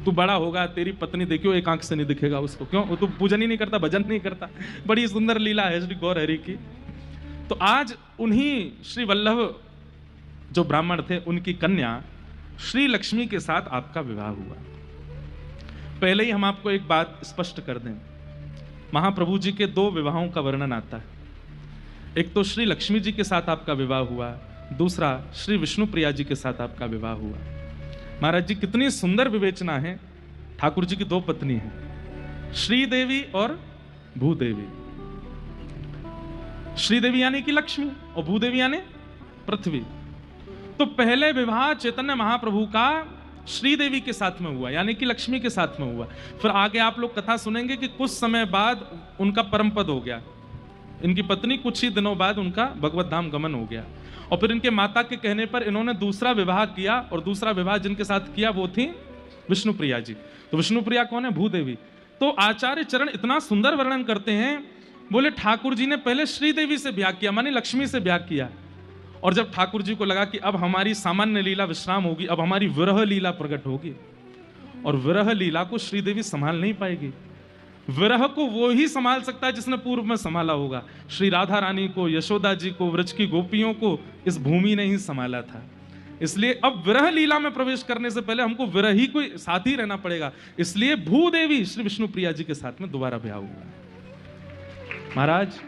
[SPEAKER 1] तू बड़ा होगा तेरी पत्नी देखियो एक आंख से नहीं दिखेगा उसको, क्यों, वो तू पूजन ही नहीं करता, भजन नहीं करता। बड़ी सुंदर लीला है श्री गौर हरि की। तो आज उन्हीं श्री वल्लभ जो ब्राह्मण थे उनकी कन्या श्री लक्ष्मी के साथ आपका विवाह हुआ। पहले ही हम आपको एक बात स्पष्ट कर दें, महाप्रभु जी के दो विवाहों का वर्णन आता है। एक तो श्री लक्ष्मी जी के साथ आपका विवाह हुआ, दूसरा श्री विष्णु प्रिया जी के साथ आपका विवाह हुआ। महाराज जी कितनी सुंदर विवेचना है, ठाकुर जी की दो पत्नी हैं, श्रीदेवी और भूदेवी। श्रीदेवी यानी कि लक्ष्मी और भूदेवी यानी पृथ्वी। तो पहले विवाह चैतन्य महाप्रभु का श्रीदेवी के साथ में हुआ, यानी कि लक्ष्मी के साथ में हुआ। फिर आगे आप लोग कथा सुनेंगे कि कुछ समय बाद उनका परम पद हो गया, इनकी पत्नी कुछ ही दिनों बाद उनका भगवत धाम गमन हो गया। और फिर इनके माता के कहने पर इन्होंने दूसरा विवाह किया, और दूसरा विवाह जिनके साथ किया वो थी विष्णु प्रिया जी। तो विष्णु प्रिया कौन है? भूदेवी। तो आचार्य चरण इतना सुंदर वर्णन करते हैं, बोले ठाकुर जी ने पहले श्रीदेवी से ब्याह किया, मानी लक्ष्मी से ब्याह किया, और जब ठाकुर जी को लगा कि अब हमारी सामान्य लीला विश्राम होगी, अब हमारी विरह लीला प्रकट होगी, और विरह लीला को श्रीदेवी संभाल नहीं पाएगी। विरह को वो ही संभाल सकता है जिसने पूर्व में संभाला होगा। श्री राधा रानी को, यशोदा जी को, व्रज की गोपियों को इस भूमि ने ही संभाला था। इसलिए अब विरह लीला में प्रवेश करने से पहले हमको विरह ही कोई साथ ही रहना पड़ेगा। इसलिए भूदेवी श्री विष्णु प्रिया जी के साथ में दोबारा ब्याह हुआ। महाराज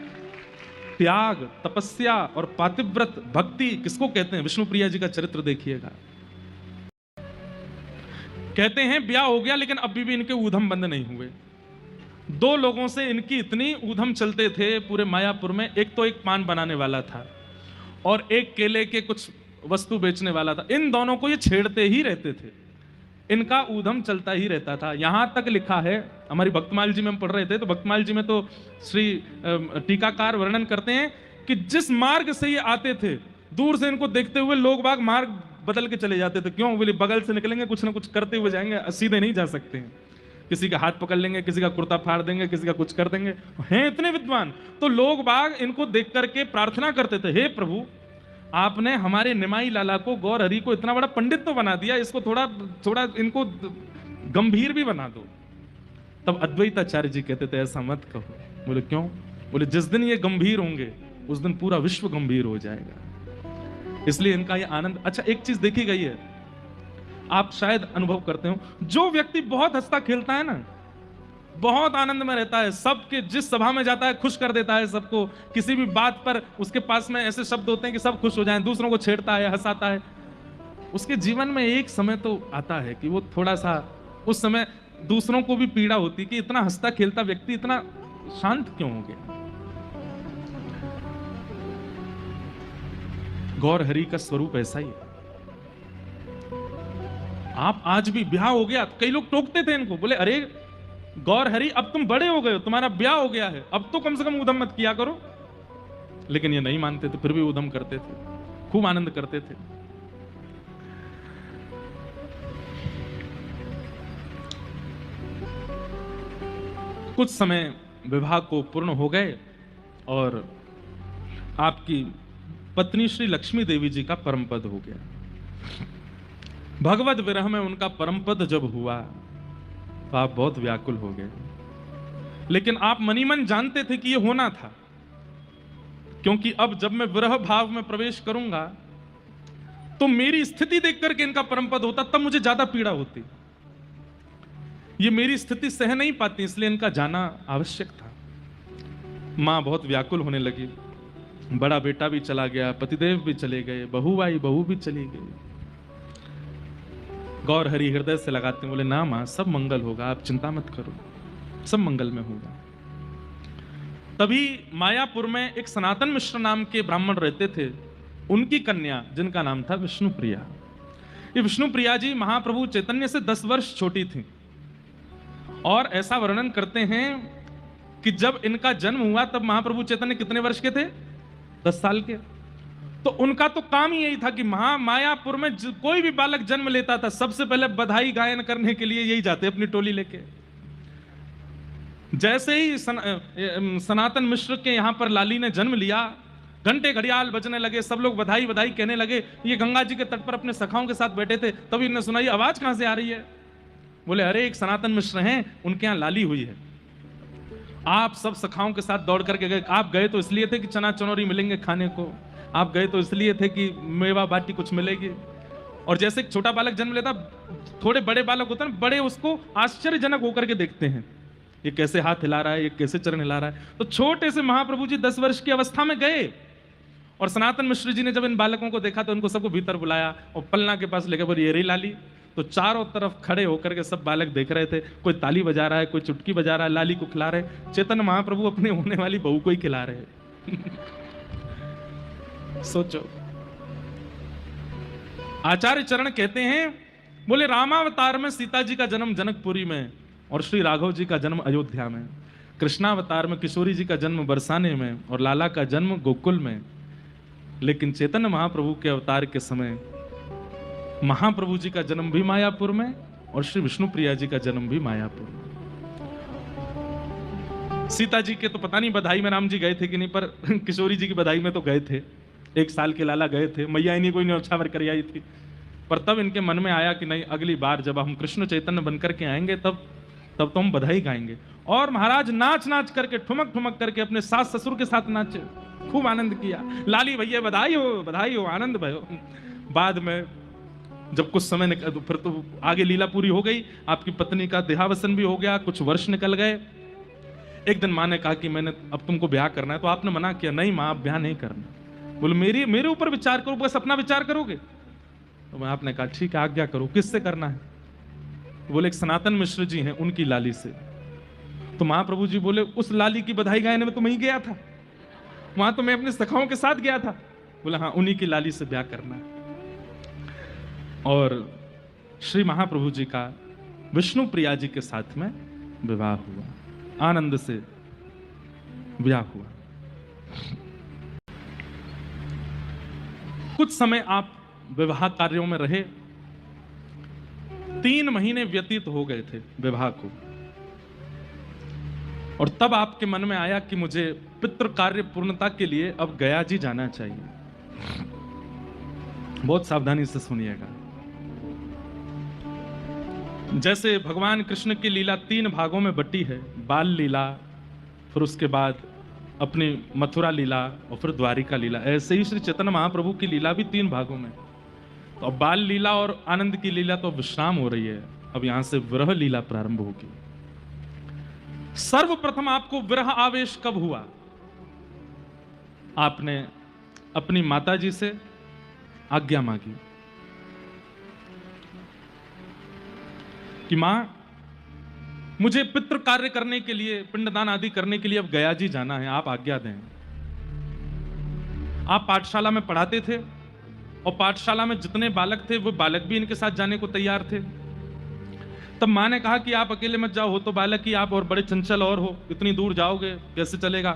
[SPEAKER 1] त्याग, तपस्या और पातिव्रत भक्ति किसको कहते हैं? विष्णु प्रिया जी का चरित्र देखिएगा। कहते हैं ब्याह हो गया लेकिन अभी भी इनके ऊधम बंद नहीं हुए। दो लोगों से इनकी इतनी ऊधम चलते थे पूरे मायापुर में, एक तो एक पान बनाने वाला था और एक केले के कुछ वस्तु बेचने वाला था। इन दोनों को ये छेड़ते ही रहते थे, इनका ऊधम चलता ही रहता था। यहां तक लिखा है, हमारी भक्तमाल जी में हम पढ़ रहे थे, तो भक्तमाल जी में तो श्री टीकाकार वर्णन करते हैं कि जिस मार्ग से ये आते थे, दूर से इनको देखते हुए लोग बाग मार्ग बदल के चले जाते थे। क्यों? बोले बगल से निकलेंगे, कुछ ना कुछ करते हुए जाएंगे, सीधे नहीं जा सकते हैं। किसी का हाथ पकड़ लेंगे, किसी का कुर्ता फाड़ देंगे, किसी का कुछ कर देंगे। हैं इतने विद्वान, तो लोग बाग इनको देख करके प्रार्थना करते थे, हे प्रभु आपने हमारे निमाई लाला को, गौर हरि को इतना बड़ा पंडित तो बना दिया, इसको थोड़ा थोड़ा इनको गंभीर भी बना दो। तब अद्वैताचार्य जी कहते थे ऐसा मत कहो। बोले क्यों? बोले जिस दिन ये गंभीर होंगे उस दिन पूरा विश्व गंभीर हो जाएगा, इसलिए इनका ये आनंद। अच्छा एक चीज देखी गई है, आप शायद अनुभव करते हो, जो व्यक्ति बहुत हंसता खेलता है ना, बहुत आनंद में रहता है, सबके जिस सभा में जाता है खुश कर देता है सबको, किसी भी बात पर उसके पास में ऐसे शब्द होते हैं कि सब खुश हो जाएं, दूसरों को छेड़ता है, हंसाता है, उसके जीवन में एक समय तो आता है कि वो थोड़ा सा, उस समय दूसरों को भी पीड़ा होती कि इतना हंसता खेलता व्यक्ति इतना शांत क्यों हो गया। गौर हरि का स्वरूप ऐसा ही है। आप आज भी ब्याह हो गया, कई लोग टोकते थे इनको, बोले अरे गौर हरि अब तुम बड़े हो गए हो, तुम्हारा ब्याह हो गया है, अब तो कम से कम उधम मत किया करो। लेकिन ये नहीं मानते थे, फिर भी उधम करते थे, खूब आनंद करते थे। कुछ समय विवाह को पूर्ण हो गए और आपकी पत्नी श्री लक्ष्मी देवी जी का परम पद हो गया। भगवत विरह में उनका परम पद जब हुआ तो आप बहुत व्याकुल हो गए, लेकिन आप मनी मन जानते थे कि यह होना था, क्योंकि अब जब मैं विरह भाव में प्रवेश करूंगा तो मेरी स्थिति देख करके इनका परम पद होता, तब मुझे ज्यादा पीड़ा होती। ये मेरी स्थिति सह नहीं पाती, इसलिए इनका जाना आवश्यक था। मां बहुत व्याकुल होने लगी। बड़ा बेटा भी चला गया, पतिदेव भी चले गए, बहू आई, बहू भी चली गई। गौर हरि हृदय से लगाते बोले, ना मां, सब मंगल होगा, आप चिंता मत करो, सब मंगल में होगा। तभी मायापुर में एक सनातन मिश्र नाम के ब्राह्मण रहते थे, उनकी कन्या जिनका नाम था विष्णुप्रिया। ये विष्णुप्रिया जी महाप्रभु चैतन्य से 10 वर्ष छोटी थी, और ऐसा वर्णन करते हैं कि जब इनका जन्म हुआ तब महाप्रभु चैतन्य कितने वर्ष के थे? 10 साल के। तो उनका तो काम ही यही था कि मायापुर में कोई भी बालक जन्म लेता था, सबसे पहले बधाई गायन करने के लिए यही जाते अपनी टोली लेके। जैसे ही सनातन मिश्र के यहां पर लाली ने जन्म लिया, घंटे घड़ियाल बजने लगे, सब लोग बधाई बधाई कहने लगे। ये गंगा जी के तट पर अपने सखाओं के साथ बैठे थे, तभी इन्हें सुनाई आवाज कहां से आ रही है। बोले, अरे एक सनातन मिश्र हैं, उनके यहां लाली हुई है। आप सब सखाओं के साथ दौड़ करके गए। आप गए तो इसलिए थे कि चना चनौरी मिलेंगे खाने को, आप गए तो इसलिए थे कि मेवा बाटी कुछ मिलेगी। और जैसे एक छोटा बालक जन्म लेता, थोड़े बड़े बालक होते हैं, बड़े उसको आश्चर्यजनक होकर के देखते हैं, ये कैसे हाथ हिला रहा है, ये कैसे चरण हिला रहा है। तो छोटे से महाप्रभु जी 10 वर्ष की अवस्था में गए, और सनातन मिश्र जी ने जब इन बालकों को देखा तो उनको सबको भीतर बुलाया और पलना के पास लेकर बोले, ये रही लाली। तो चारों तरफ खड़े होकर के सब बालक देख रहे थे, कोई ताली बजा रहा है, कोई चुटकी बजा रहा है, लाली को खिला रहे। चैतन्य महाप्रभु अपने होने वाली बहू को ही खिला रहे। सोचो। आचार्य चरण कहते हैं, बोले रामावतार में सीता जी का जन्म जनकपुरी में, और श्री राघव जी का जन्म अयोध्या में। कृष्णावतार में किशोरी जी का जन्म बरसाने में, और लाला का जन्म गोकुल में। लेकिन चैतन्य महाप्रभु के अवतार के समय महाप्रभु जी का जन्म भी मायापुर में, और श्री विष्णुप्रिया जी का जन्म भी मायापुर में। सीता जी के तो पता नहीं बधाई में राम जी गए थे कि नहीं, पर किशोरी जी की बधाई में तो गए थे। 1 साल के लाला गए थे, मैया इन्हीं कोई न्यौछावर कर आई थी। पर तब इनके मन में आया कि नहीं, अगली बार जब हम कृष्ण चैतन्य बनकर के आएंगे तब तो हम बधाई गाएंगे। और महाराज नाच नाच करके, ठुमक ठुमक करके अपने सास ससुर के साथ नाचे, खूब आनंद किया। लाली भैया बधाई हो, आनंद भयो। बाद में जब कुछ समय फिर तो आगे लीला पूरी हो गई, आपकी पत्नी का देहावसन भी हो गया, कुछ वर्ष निकल गए। एक दिन माँ ने कहा कि मैंने अब तुमको ब्याह करना है, तो आपने मना किया, नहीं माँ, अब ब्याह नहीं करना। बोले, मेरे ऊपर विचार करो, बस अपना विचार करोगे। तो मैं आपने कहा ठीक है, आज्ञा करो, किससे करना है? बोले, एक सनातन मिश्र जी हैं, उनकी लाली से। तो महाप्रभु जी बोले, उस लाली की बधाई गायन में तो मैं ही गया था, वहां तो मैं अपने सखाओं के साथ गया था। बोला, हाँ, उन्हीं की लाली से ब्याह करना है। और श्री महाप्रभु जी का विष्णु प्रिया जी के साथ में विवाह हुआ, आनंद से ब्याह हुआ। कुछ समय आप विवाह कार्यों में रहे, 3 महीने व्यतीत हो गए थे विवाह को, और तब आपके मन में आया कि मुझे पितृ कार्य पूर्णता के लिए अब गया जी जाना चाहिए। बहुत सावधानी से सुनिएगा। जैसे भगवान कृष्ण की लीला 3 भागों में बटी है, बाल लीला, फिर उसके बाद अपनी मथुरा लीला, और फिर द्वारिका लीला, ऐसे ही श्री चैतन्य महाप्रभु की लीला भी 3 भागों में। तो अब बाल लीला और आनंद की लीला तो विश्राम हो रही है, अब यहां से विरह लीला प्रारंभ होगी। सर्वप्रथम आपको विरह आवेश कब हुआ? आपने अपनी माता जी से आज्ञा मांगी कि मां, मुझे पितृ कार्य करने के लिए, पिंडदान आदि करने के लिए अब गया जी जाना है, आप आज्ञा दें। आप पाठशाला में पढ़ाते थे, और पाठशाला में जितने बालक थे वो बालक भी इनके साथ जाने को तैयार थे। तब मां ने कहा कि आप अकेले मत जाओ, हो तो बालक ही आप, और बड़े चंचल और हो, इतनी दूर जाओगे कैसे चलेगा?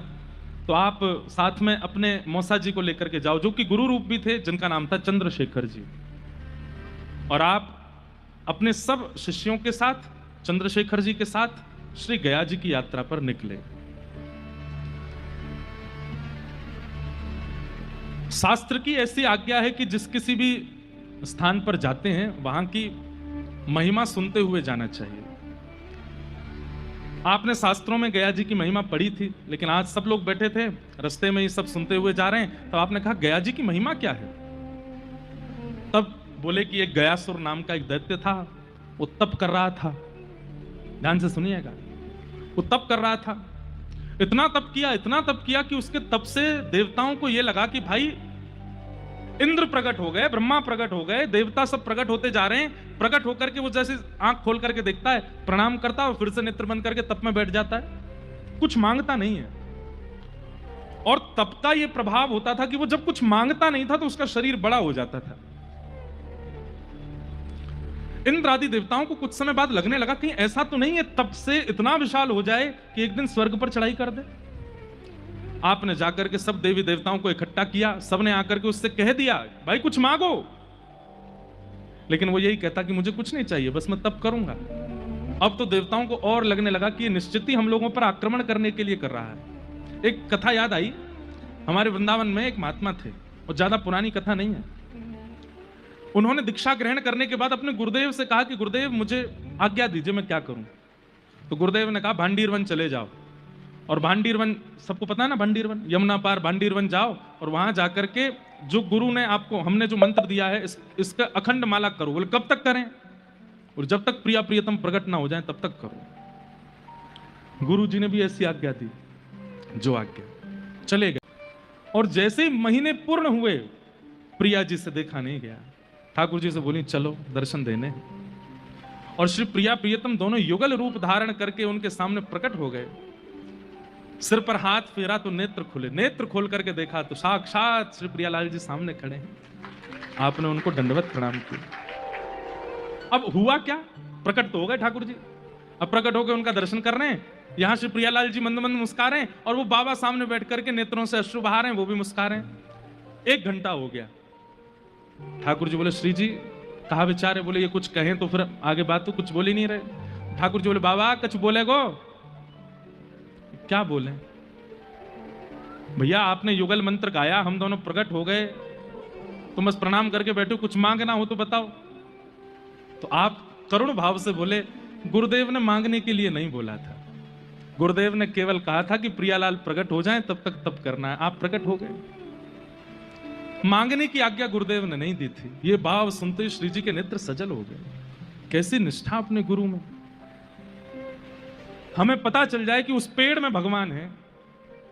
[SPEAKER 1] तो आप साथ में अपने मौसा जी को लेकर के जाओ, जो कि गुरु रूप भी थे, जिनका नाम था चंद्रशेखर जी। और आप अपने सब शिष्यों के साथ, चंद्रशेखर जी के साथ श्री गया जी की यात्रा पर निकले। शास्त्र की ऐसी आज्ञा है कि जिस किसी भी स्थान पर जाते हैं वहां की महिमा सुनते हुए जाना चाहिए। आपने शास्त्रों में गया जी की महिमा पढ़ी थी, लेकिन आज सब लोग बैठे थे रास्ते में ही सब सुनते हुए जा रहे हैं, तो आपने कहा गया जी की महिमा क्या है? तब बोले कि एक गयासुर नाम का एक दैत्य था, वो तप कर रहा था। ध्यान से सुनिएगा, वो तप कर रहा था, इतना तप किया कि उसके तप से देवताओं को यह लगा कि भाई इंद्र प्रकट हो गए, ब्रह्मा प्रकट हो गए, देवता सब प्रकट होते जा रहे हैं। प्रकट होकर के वो जैसे आंख खोल करके देखता है, प्रणाम करता है और फिर से नेत्र बंद करके तप में बैठ जाता है, कुछ मांगता नहीं है। और तप का ये प्रभाव होता था कि वो जब कुछ मांगता नहीं था तो उसका शरीर बड़ा हो जाता था। इंद्र आदि देवताओं को कुछ समय बाद लगने लगा कहीं ऐसा तो नहीं है तप से इतना विशाल हो जाए कि एक दिन स्वर्ग पर चढ़ाई कर दे। आपने जाकर के सब देवी देवताओं को इकट्ठा किया, सबने आकर के उससे कह दिया भाई कुछ मांगो, लेकिन वो यही कहता कि मुझे कुछ नहीं चाहिए, बस मैं तप करूंगा। अब तो देवताओं को और लगने लगा कि ये निश्चित ही हम लोगों पर आक्रमण करने के लिए कर रहा है। एक कथा याद आई, हमारे वृंदावन में एक महात्मा थे, और ज्यादा पुरानी कथा नहीं है। उन्होंने दीक्षा ग्रहण करने के बाद अपने गुरुदेव से कहा कि गुरुदेव मुझे आज्ञा दीजिए, मैं क्या करूं? तो गुरुदेव ने कहा भांडीर वन चले जाओ। और भांडीर वन सबको पता है ना, भांडीर वन, यमुना पार भांडीर वन जाओ और वहां जाकर के जो गुरु ने आपको, हमने जो मंत्र दिया है इसका अखंड माला करो। बोले कब तक करें? और जब तक प्रिया प्रियतम प्रकट ना हो जाए तब तक करो। गुरु जी ने भी ऐसी आज्ञा दी, जो आज्ञा, चले गए। और जैसे ही महीने पूर्ण हुए प्रिया जी से देखा नहीं गया। ठाकुर जी से बोली चलो दर्शन देने, और श्री प्रिया प्रियतम दोनों युगल रूप धारण करके उनके सामने प्रकट हो गए। सिर पर हाथ फेरा तो नेत्र खुले, नेत्र खोल करके देखा तो साक्षात श्री प्रियालाल जी सामने खड़े हैं। आपने उनको दंडवत प्रणाम किया। अब हुआ क्या? प्रकट तो हो गए ठाकुर जी, अब प्रकट होकर उनका दर्शन कर रहे हैं। यहां श्री प्रियालाल जी मंद मंद मुस्कुरा रहे हैं, और वो बाबा सामने बैठ करके नेत्रों से अश्रु बहा रहे हैं, वो भी मुस्कुरा रहे हैं। 1 घंटा हो गया। ठाकुर जी बोले श्री जी कहा विचार है? बोले ये कुछ कहें तो फिर आगे बात, तो कुछ बोल ही नहीं रहे। ठाकुर जी बोले बाबा कुछ बोले गो? क्या बोले? भैया आपने युगल मंत्र गाया, हम दोनों प्रकट हो गए, तुम बस प्रणाम करके बैठो, कुछ मांगना हो तो बताओ। तो आप करुण भाव से बोले गुरुदेव ने मांगने के लिए नहीं बोला था, गुरुदेव ने केवल कहा था कि प्रियालाल प्रकट हो जाएं तब तक तप करना है। आप प्रकट हो गए, मांगने की आज्ञा गुरुदेव ने नहीं दी थी। ये भाव सुनते ही श्री जी के नेत्र सजल हो गए। कैसी निष्ठा अपने गुरु में। हमें पता चल जाए कि उस पेड़ में भगवान है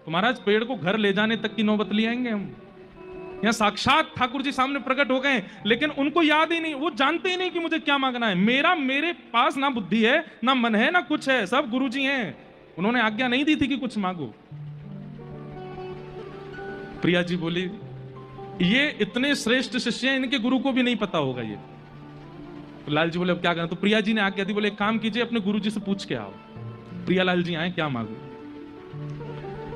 [SPEAKER 1] तो महाराज पेड़ को घर ले जाने तक की नौबत ले आएंगे हम। यहां साक्षात ठाकुर जी सामने प्रकट हो गए, लेकिन उनको याद ही नहीं, वो जानते ही नहीं कि मुझे क्या मांगना है। मेरे पास ना बुद्धि है, ना मन है, ना कुछ है, सब गुरु जी हैं। उन्होंने आज्ञा नहीं दी थी कि कुछ मांगो। प्रिया जी बोली ये इतने श्रेष्ठ शिष्य हैं, इनके गुरु को भी नहीं पता होगा ये। तो लाल जी बोले अब क्या करना? तो प्रिया जी ने आज्ञा दी, बोले एक काम कीजिए अपने गुरु जी से पूछ के आओ, प्रियालाल जी आए क्या मांगो।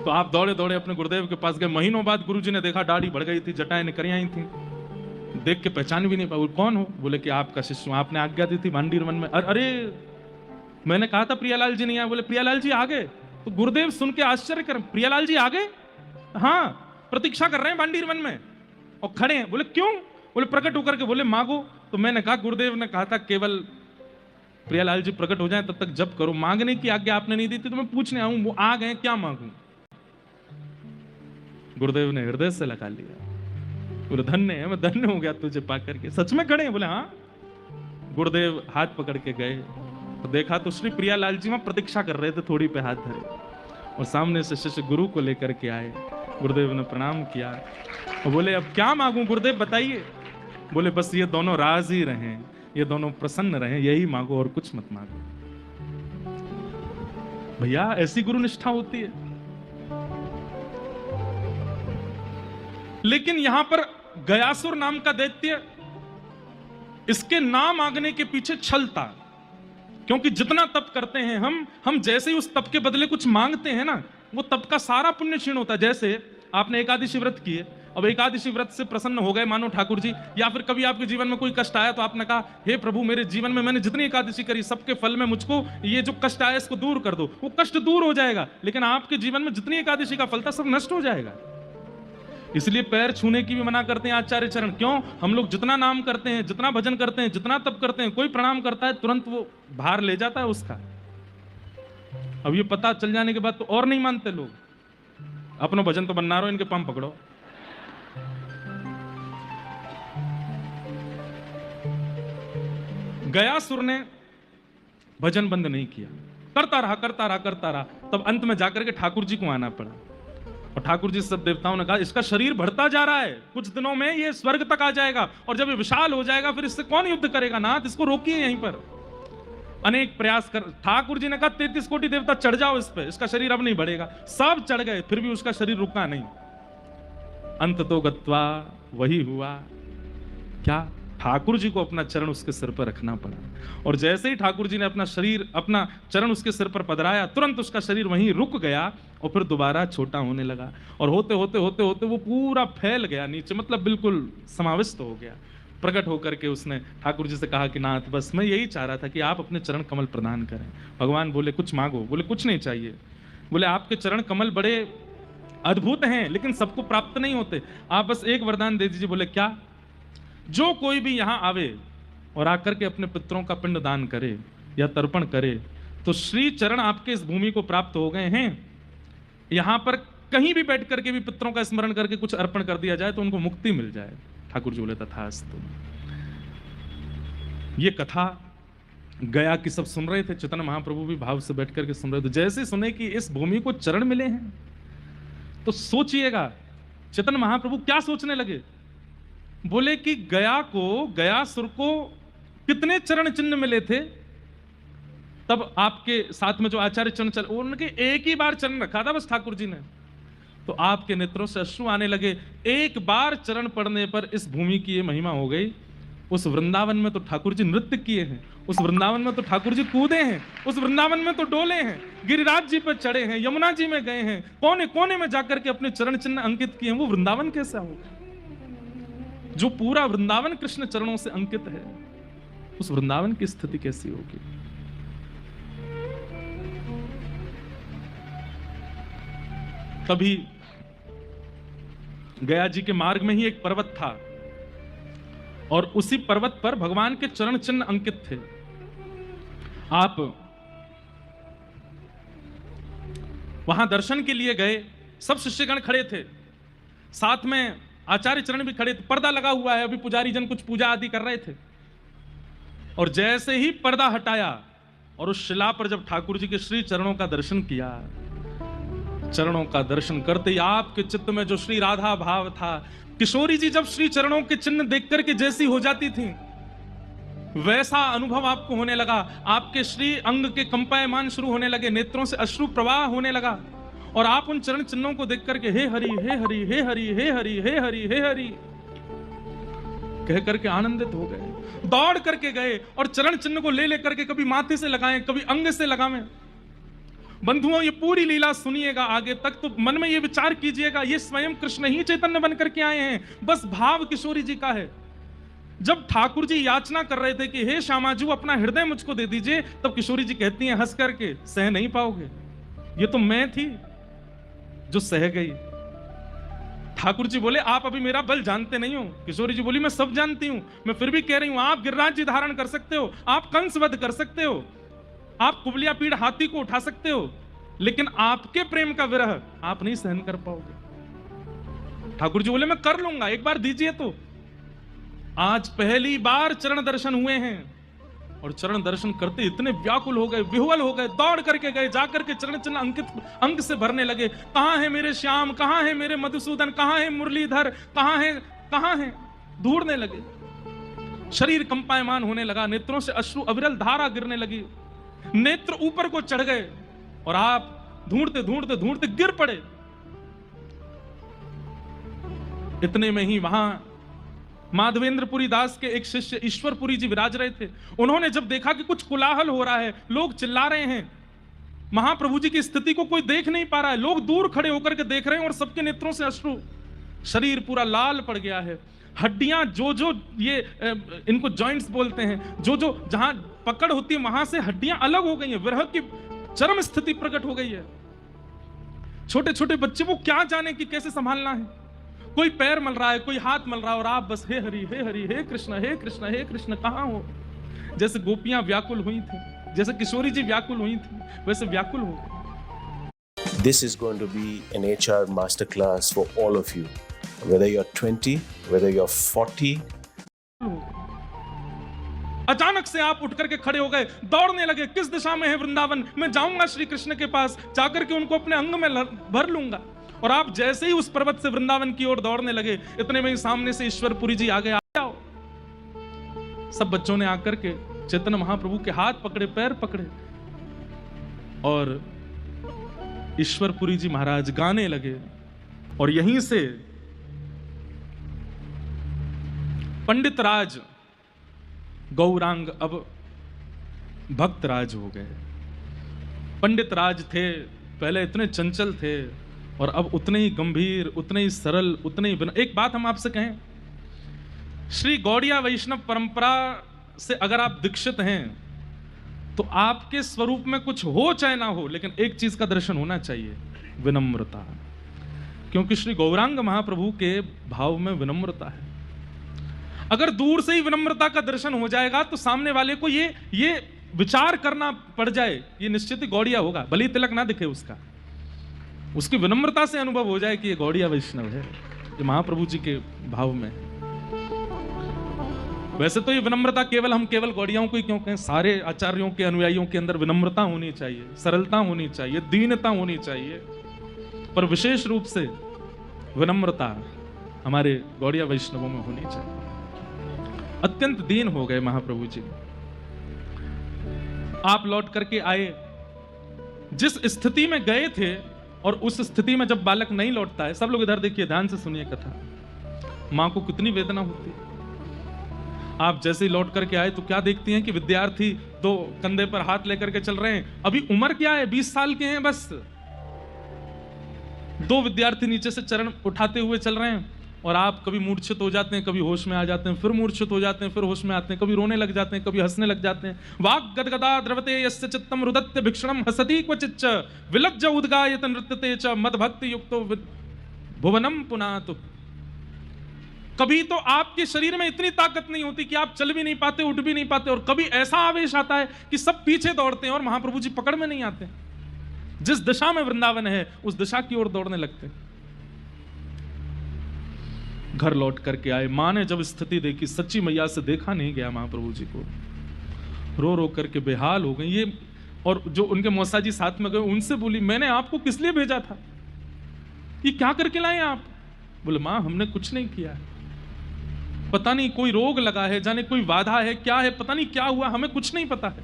[SPEAKER 1] तो आप दौड़े दौड़े अपने गुरुदेव के पास गए। महीनों बाद गुरुजी ने देखा दाढ़ी बढ़ गई थी, जटाएं निकल आई थी, देख के पहचान भी नहीं पाया। कौन हो? बोले कि आपका शिष्य, आपने आज्ञा दी थी भांडीर वन में। अरे मैंने कहा था प्रियालाल जी नहीं आए। बोले प्रियालाल जी आ गए। तो गुरुदेव सुन के आश्चर्य कर, प्रियालाल जी आ गए? हाँ, प्रतीक्षा कर रहे हैं भांडीर वन में और खड़े हैं। बोले क्यों? बोले प्रकट होकर के बोले मांगो। तो मैंने कहा गुरुदेव ने कहा था केवल प्रियालाल जी प्रकट हो जाएं तब तक जप करो, मांगने की आज्ञा आपने नहीं दी थी, तो मैं पूछने आऊं, वो आ गए, क्या मांगूं? गुरुदेव ने हृदय से लगा लिया। बोले धन्य है, मैं धन्य हो गया तुझे पाकर के। सच में खड़े हैं? बोले हाँ। गुरुदेव हाथ पकड़ के गए तो देखा तो श्री प्रियालाल जी वहां प्रतीक्षा कर रहे थे, थोड़ी पे हाथ धरे, और सामने से शिष्य गुरु को लेकर के आए। गुरुदेव ने प्रणाम किया और बोले अब क्या मांगूं गुरुदेव बताइए। बोले बस ये दोनों राजी रहें, ये दोनों प्रसन्न रहें, यही मांगो और कुछ मत मांगो। भैया ऐसी गुरु निष्ठा होती है। लेकिन यहां पर गयासुर नाम का दैत्य, इसके नाम मांगने के पीछे छलता, क्योंकि जितना तप करते हैं हम जैसे ही उस तप के बदले कुछ मांगते हैं ना, वो तप का सारा पुण्य क्षीण होता है। जैसे आपने एकादशी व्रत किए, अब एकादशी व्रत से प्रसन्न हो गए मानो ठाकुर जी, या फिर कभी आपके जीवन में कोई कष्ट आया तो आपने कहा हे प्रभु मेरे जीवन में मैंने जितनी एकादशी करी सबके फल में मुझको ये जो कष्ट आया इसको दूर कर दो, वो कष्ट दूर हो जाएगा, लेकिन आपके जीवन में जितनी एकादशी का फल था सब नष्ट हो जाएगा। इसलिए पैर छूने की भी मना करते हैं आचार्य चरण। क्यों? हम लोग जितना नाम करते हैं, जितना भजन करते हैं, जितना तप करते हैं, कोई प्रणाम करता है तुरंत वो भार ले जाता है उसका। अब ये पता चल जाने के बाद तो और नहीं मानते लोग, अपना भजन तो बनना रहो, इनके पंप पकड़ो। गयासुर ने भजन बंद नहीं किया, करता रहा करता रहा करता रहा, तब अंत में जाकर के ठाकुर जी को आना पड़ा। और ठाकुर जी सब देवताओं ने कहा इसका शरीर बढ़ता जा रहा है, कुछ दिनों में ये स्वर्ग तक आ जाएगा, और जब ये विशाल हो जाएगा फिर इससे कौन युद्ध करेगा नाथ, इसको रोकिए यहीं पर। अनेक प्रयास कर ठाकुर जी ने कहा 33 कोटि देवता चढ़ जाओ इस पे, इसका शरीर अब नहीं बढ़ेगा। सब चढ़ गए फिर भी उसका शरीर रुका नहीं। अंत तो गत्वा वही हुआ क्या, ठाकुर जी को अपना चरण उसके सिर पर रखना पड़ा, और जैसे ही ठाकुर जी ने अपना शरीर अपना चरण उसके सिर पर पधराया तुरंत उसका शरीर वहीं रुक गया और फिर दोबारा छोटा होने लगा, और होते होते होते होते वो पूरा फैल गया नीचे, मतलब बिल्कुल समाविष्ट हो गया। प्रकट होकर के उसने ठाकुर जी से कहा कि नाथ बस मैं यही चाह रहा था कि आप अपने चरण कमल प्रदान करें। भगवान बोले कुछ मांगो, बोले कुछ नहीं चाहिए, बोले आपके चरण कमल बड़े अद्भुत हैं लेकिन सबको प्राप्त नहीं होते, आप बस एक वरदान दे दीजिए। बोले क्या? जो कोई भी यहां आवे और आकर के अपने पितरों का पिंड दान करे या तर्पण करे तो श्री चरण आपके इस भूमि को प्राप्त हो गए हैं, यहां पर कहीं भी बैठ करके भी पितरों का स्मरण करके कुछ अर्पण कर दिया जाए तो उनको मुक्ति मिल जाए। ठाकुर जी बोले तथास्तु। ये कथा गया की सब सुन रहे थे, चैतन्य महाप्रभु भी भाव से बैठ करके सुन रहे थे। जैसे सुने कि इस भूमि को चरण मिले हैं तो सोचिएगा चैतन्य महाप्रभु क्या सोचने लगे। बोले कि गयासुर को कितने चरण चिन्ह मिले थे, तब आपके साथ में जो आचार्य चरण चल उनके एक ही बार चरण रखा था बस ठाकुर जी ने, तो आपके नेत्रों से अश्रु आने लगे। एक बार चरण पड़ने पर इस भूमि की ये महिमा हो गई। उस वृंदावन में तो ठाकुर जी नृत्य किए हैं, उस वृंदावन में तो ठाकुर जी कूदे हैं, उस वृंदावन में तो डोले हैं, गिरिराज जी पर चढ़े हैं, यमुना जी में गए हैं, कोने कोने में जाकर के अपने चरण चिन्ह अंकित किए हैं। वो वृंदावन कैसा होगा? जो पूरा वृंदावन कृष्ण चरणों से अंकित है, उस वृंदावन की स्थिति कैसी होगी? तभी गया जी के मार्ग में ही एक पर्वत था और उसी पर्वत पर भगवान के चरण चिन्ह अंकित थे। आप वहां दर्शन के लिए गए, सब शिष्यगण खड़े थे, साथ में आचार्य चरण भी खड़े थे, पर्दा लगा हुआ है, अभी पुजारी जन कुछ पूजा आदि कर रहे थे। और जैसे ही पर्दा हटाया और उस शिला पर जब ठाकुर जी के श्री चरणों का दर्शन किया, चरणों का दर्शन करते ही आपके चित्त में जो श्री राधा भाव था, किशोरी जी जब श्री चरणों के चिन्ह देख करके जैसी हो जाती थी वैसा अनुभव आपको होने लगा। आपके श्री अंग के कंपायमान शुरू होने लगे, नेत्रों से अश्रु प्रवाह होने लगा, और आप उन चरण चिन्हों को देख करके हे हरि हे हरि हे हरि हे हरि हे हरि हे हरि कह करके आनंदित हो गए। दौड़ करके गए और चरण चिन्ह को ले लेकर के कभी माथे से लगाएं, कभी अंग से लगावें। बंधुओं ये पूरी लीला सुनिएगा आगे तक, तो मन में ये विचार कीजिएगा ये स्वयं कृष्ण ही चैतन्य बन करके आए हैं, बस भाव किशोरी जी का है। जब ठाकुर जी याचना कर रहे थे कि हे श्यामाजू अपना हृदय मुझको दे दीजिए, तब किशोरी जी कहती हैं हंस करके, सह नहीं पाओगे, ये तो मैं थी जो सह गई। ठाकुर जी बोले आप अभी मेरा बल जानते नहीं हो। किशोरी जी बोली मैं सब जानती हूं, मैं फिर भी कह रही हूं आप गिरिराज जी धारण कर सकते हो, आप कंस वध कर सकते हो, आप कुबलिया पीड़ हाथी को उठा सकते हो, लेकिन आपके प्रेम का विरह आप नहीं सहन कर पाओगे। ठाकुर जी बोले मैं कर लूंगा, एक बार दीजिए। तो आज पहली बार चरण दर्शन हुए हैं और चरण दर्शन करते इतने व्याकुल हो गए, विह्वल हो गए, दौड़ करके गए, जाकर के चरण चिन्ह अंकित अंक से भरने लगे। कहां है मेरे श्याम, कहां है मेरे मधुसूदन, कहां है मुरलीधर, कहां है ढूंढने लगे। शरीर कंपायमान होने लगा, नेत्रों से अश्रु अविरल धारा गिरने लगी, नेत्र ऊपर को चढ़ गए और आप ढूंढते ढूंढते ढूंढते गिर पड़े। इतने में ही वहां माधवेंद्रपुरी दास के एक शिष्य ईश्वरपुरी जी विराज रहे थे। उन्होंने जब देखा कि कुछ कोलाहल हो रहा है, लोग चिल्ला रहे हैं, महाप्रभु जी की स्थिति को कोई देख नहीं पा रहा है, लोग दूर खड़े होकर के देख रहे हैं और सबके नेत्रों से अश्रु, शरीर पूरा लाल पड़ गया है, हड्डियां जो ये इनको जॉइंट्स बोलते हैं, जो जहां पकड़ होती है वहां से हड्डियां अलग हो गई हैं, विरह की चरम स्थिति प्रकट हो गई है। छोटे छोटे बच्चे वो क्या जाने कि कैसे संभालना है, कोई पैर मल रहा है, कोई हाथ मल रहा है, और आप बस हे हरि हे हरि हे कृष्ण हे कृष्ण हे कृष्ण, कहां हो। जैसे गोपियां व्याकुल हुई थी, जैसे किशोरी जी व्याकुल हुई थी, वैसे व्याकुल हो गए।
[SPEAKER 2] This is going to be an HR masterclass for all of you. Whether you're 20, whether you're 40.
[SPEAKER 1] अचानक से आप उठ करके खड़े हो गए, दौड़ने लगे, किस दिशा में है वृंदावन, मैं जाऊंगा श्री कृष्ण के पास, जाकर के उनको अपने अंग में भर लूंगा। और आप जैसे ही उस पर्वत से वृंदावन की ओर दौड़ने लगे, इतने में ही सामने से ईश्वरपुरी जी आ गए। आओ। सब बच्चों ने आकर के चैतन्य महाप्रभु के हाथ पकड़े, पैर पकड़े, और ईश्वरपुरी जी महाराज गाने लगे। और यहीं से पंडित राज गौरांग अब भक्त राज हो गए। पंडित राज थे पहले इतने चंचल थे, और अब उतने ही गंभीर, उतने ही सरल, उतने ही एक बात हम आपसे कहें, श्री गौड़िया वैष्णव परंपरा से अगर आप दीक्षित हैं तो आपके स्वरूप में कुछ हो चाहे ना हो, लेकिन एक चीज का दर्शन होना चाहिए, विनम्रता। क्योंकि श्री गौरांग महाप्रभु के भाव में विनम्रता है। अगर दूर से ही विनम्रता का दर्शन हो जाएगा तो सामने वाले को ये विचार करना पड़ जाए, ये निश्चित ही गौड़िया होगा, भले ही तिलक ना दिखे उसका, उसकी विनम्रता से अनुभव हो जाए कि ये गौड़िया वैष्णव है, ये महाप्रभु जी के भाव में है। वैसे तो ये विनम्रता हम केवल गौड़ियाओं को ही क्यों कहें, सारे आचार्यों के अनुयायियों के अंदर विनम्रता होनी चाहिए, सरलता होनी चाहिए, दीनता होनी चाहिए, पर विशेष रूप से विनम्रता हमारे गौड़िया वैष्णवों में होनी चाहिए। अत्यंत दीन हो गए महाप्रभु जी। आप लौट करके आए, जिस स्थिति में गए थे, और उस स्थिति में जब बालक नहीं लौटता है, सब लोग इधर देखिए, ध्यान से सुनिए कथा, मां को कितनी वेदना होती है। आप जैसे ही लौट करके आए तो क्या देखती हैं कि विद्यार्थी दो कंधे पर हाथ लेकर के चल रहे हैं, अभी उम्र क्या है, 20 साल के हैं बस। दो विद्यार्थी नीचे से चरण उठाते हुए चल रहे हैं, और आप कभी मूर्छित हो जाते हैं, कभी होश में आ जाते हैं, फिर मूर्छित हो जाते हैं, फिर होश में आते हैं, कभी रोने लग जाते हैं, कभी हंसने लग जाते हैं। वाक् गदगदा द्रवते यस्य चित्तम रुदत्य भिक्षणम हसति क्वचिच्च विलज्ज उद्गायत नृत्यते च मदभक्ति युक्तो भुवनम पुनातु। कभी तो आपके शरीर में इतनी ताकत नहीं होती कि आप चल भी नहीं पाते, उठ भी नहीं पाते, और कभी ऐसा आवेश आता है कि सब पीछे दौड़ते हैं और महाप्रभु जी पकड़ में नहीं आते। जिस दिशा में वृंदावन है उस दिशा की ओर दौड़ने लगते हैं। घर लौट करके आए, मां ने जब स्थिति देखी, सच्ची मैया से देखा नहीं गया महाप्रभु जी को, रो रो करके बेहाल हो गई। ये और जो उनके मौसा जी साथ में गए, उनसे बोली, मैंने आपको किस लिए भेजा था, ये क्या करके लाए आप? बोले, मां हमने कुछ नहीं किया है, पता नहीं कोई रोग लगा है, जाने कोई बाधा है, क्या है, पता नहीं क्या हुआ, हमें कुछ नहीं पता है।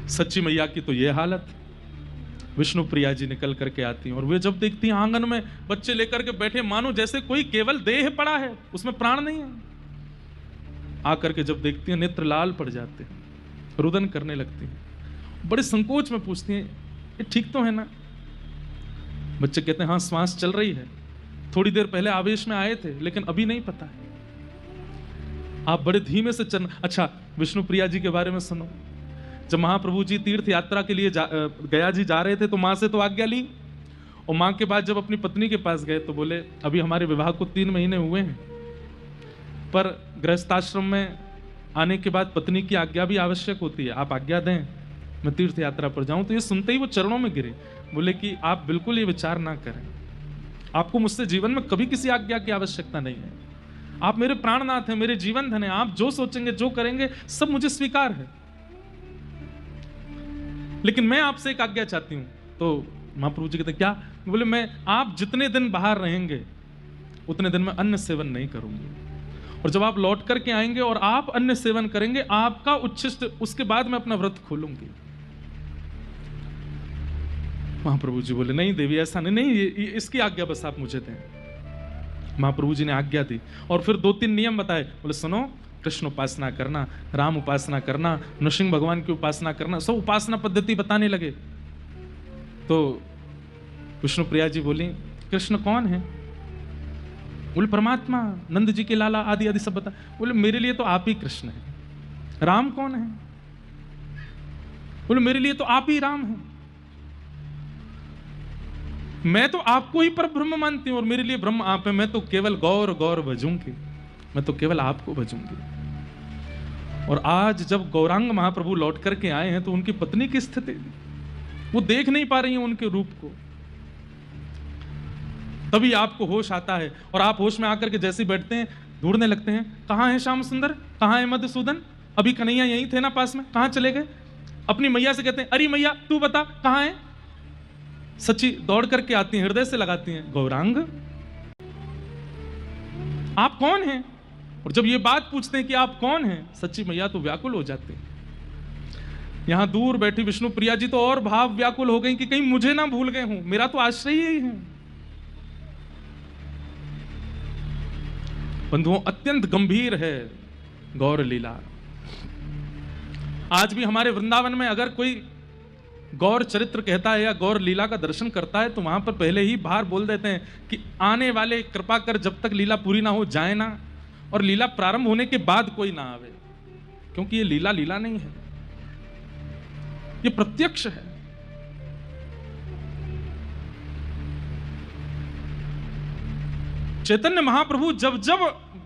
[SPEAKER 1] सच्ची मैया की तो ये हालत। विष्णु प्रिया जी निकल करके आती हैं, और वे जब देखती हैं आंगन में बच्चे लेकर के बैठे, मानो जैसे कोई केवल देह पड़ा है, उसमें प्राण नहीं है। आकर के जब देखती हैं नेत्र लाल पड़ जाते हैं, रुदन करने लगती हैं, बड़े संकोच में पूछती हैं, ये ठीक तो है ना? बच्चे कहते हैं हाँ श्वास चल रही है, थोड़ी देर पहले आवेश में आए थे लेकिन अभी नहीं पता है। आप बड़े धीमे से चलना। अच्छा, विष्णु प्रिया जी के बारे में सुनो। जब महाप्रभु जी तीर्थ यात्रा के लिए गया जी जा रहे थे तो मां से तो आज्ञा ली, और मां के बाद जब अपनी पत्नी के पास गए तो बोले अभी हमारे विवाह को 3 महीने हुए हैं, पर गृहस्थाश्रम में आने के बाद पत्नी की आज्ञा भी आवश्यक होती है, आप आज्ञा दें मैं तीर्थ यात्रा पर जाऊं। तो ये सुनते ही वो चरणों में गिरे, बोले कि आप बिल्कुल ये विचार ना करें, आपको मुझसे जीवन में कभी किसी आज्ञा की आवश्यकता नहीं है, आप मेरे प्राणनाथ हैं, मेरे जीवन धन है, आप जो सोचेंगे जो करेंगे सब मुझे स्वीकार है, लेकिन मैं आपसे एक आज्ञा चाहती हूं। तो महाप्रभु जी कहते क्या? बोले मैं आप जितने दिन बाहर रहेंगे उतने दिन में अन्न सेवन नहीं करूंगी, और जब आप लौट करके आएंगे और आप अन्न सेवन करेंगे आपका उच्छिष्ट, उसके बाद मैं अपना व्रत खोलूंगी। महाप्रभु जी बोले नहीं देवी ऐसा नहीं, इसकी आज्ञा बस आप मुझे दें। महाप्रभु जी ने आज्ञा दी और फिर 2-3 नियम बताए। बोले सुनो, कृष्ण उपासना करना, राम उपासना करना, नृसिंह भगवान की उपासना करना, सब उपासना पद्धति बताने लगे। तो विष्णु प्रिया जी बोली, कृष्ण कौन है? बोले परमात्मा, नंद जी के लाला, आदि आदि सब बता। बोले मेरे लिए तो आप ही कृष्ण है। राम कौन है? बोले मेरे लिए तो आप ही राम है। मैं तो आपको ही पर ब्रह्म मानती हूं और मेरे लिए ब्रह्म आप है। मैं तो केवल गौर गौर भजूंगी, मैं तो केवल आपको भजूंगी। और आज जब गौरांग महाप्रभु लौट करके आए हैं तो उनकी पत्नी की स्थिति, वो देख नहीं पा रही है उनके रूप को। तभी आपको होश आता है और आप होश में आकर के जैसे बैठते हैं ढूंढने लगते हैं, कहां है श्याम सुंदर, कहां है मधुसूदन, अभी कन्हैया यहीं थे ना पास में, कहां चले गए? अपनी मैया से कहते हैं, अरे मैया तू बता कहां है? सच्ची दौड़ करके आती हैं, हृदय से लगाती हैं, गौरांग आप कौन हैं? और जब ये बात पूछते हैं कि आप कौन हैं, सच्ची मैया तो व्याकुल हो जाते हैं। यहां दूर बैठी विष्णु प्रिया जी तो और भाव व्याकुल हो गई कि कहीं मुझे ना भूल गए हूं, मेरा तो आश्रय ही है। बंधुओं, अत्यंत गंभीर है गौर लीला। आज भी हमारे वृंदावन में अगर कोई गौर चरित्र कहता है या गौर लीला का दर्शन करता है तो वहां पर पहले ही बाहर बोल देते हैं कि आने वाले कृपा कर जब तक लीला पूरी ना हो जाए ना, और लीला प्रारंभ होने के बाद कोई ना आवे, क्योंकि ये लीला लीला नहीं है, ये प्रत्यक्ष है। चैतन्य महाप्रभु जब जब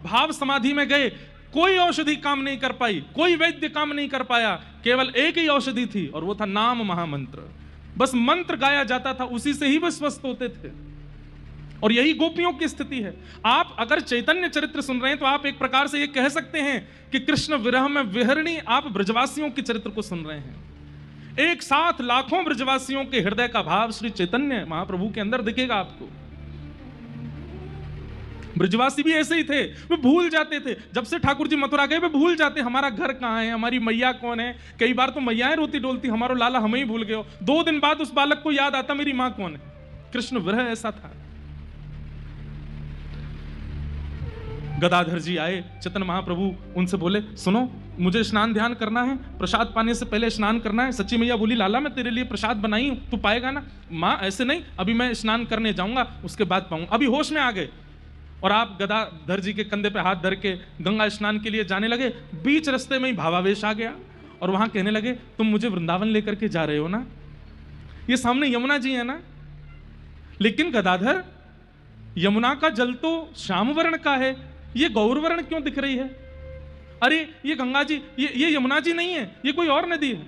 [SPEAKER 1] भाव समाधि में गए, कोई औषधि काम नहीं कर पाई, कोई वैद्य काम नहीं कर पाया, केवल एक ही औषधि थी और वो था नाम महामंत्र। बस मंत्र गाया जाता था, उसी से ही वे स्वस्थ होते थे। और यही गोपियों की स्थिति है। आप अगर चैतन्य चरित्र सुन रहे हैं तो आप एक प्रकार से ये कह सकते हैं कि कृष्ण विरह में विहरणी आप ब्रजवासियों के चरित्र को सुन रहे हैं। एक साथ लाखों ब्रजवासियों के हृदय का भाव श्री चैतन्य महाप्रभु के अंदर दिखेगा आपको। ब्रजवासी भी ऐसे ही थे, वे भूल जाते थे। जब से ठाकुर जी मथुरा गए वे भूल जाते, हमारा घर कहाँ है, हमारी मैया कौन है। कई बार तो मैयाएं रोती डोलती, हमारो लाला हमें ही भूल गए हो। 2 दिन बाद उस बालक को याद आता मेरी मां कौन है। कृष्ण विरह ऐसा था। गदाधर जी आए, चैतन्य महाप्रभु उनसे बोले, सुनो मुझे स्नान ध्यान करना है, प्रसाद पाने से पहले स्नान करना है। सच्ची मैया बोली, लाला मैं तेरे लिए प्रसाद बनाई हूं, तू पाएगा ना? मां ऐसे नहीं, अभी मैं स्नान करने जाऊंगा उसके बाद पाऊंगा। अभी होश में आ गए और आप गदाधर जी के कंधे पे हाथ धर के गंगा स्नान के लिए जाने लगे। बीच रास्ते में ही भावावेश आ गया और वहां कहने लगे, तुम मुझे वृंदावन लेकर के जा रहे हो ना? ये सामने यमुना जी है ना? लेकिन गदाधर, यमुना का जल तो श्याम वर्ण का है, ये गौर वर्ण क्यों दिख रही है? अरे ये गंगा जी, ये यमुना जी नहीं है, ये कोई और नदी है।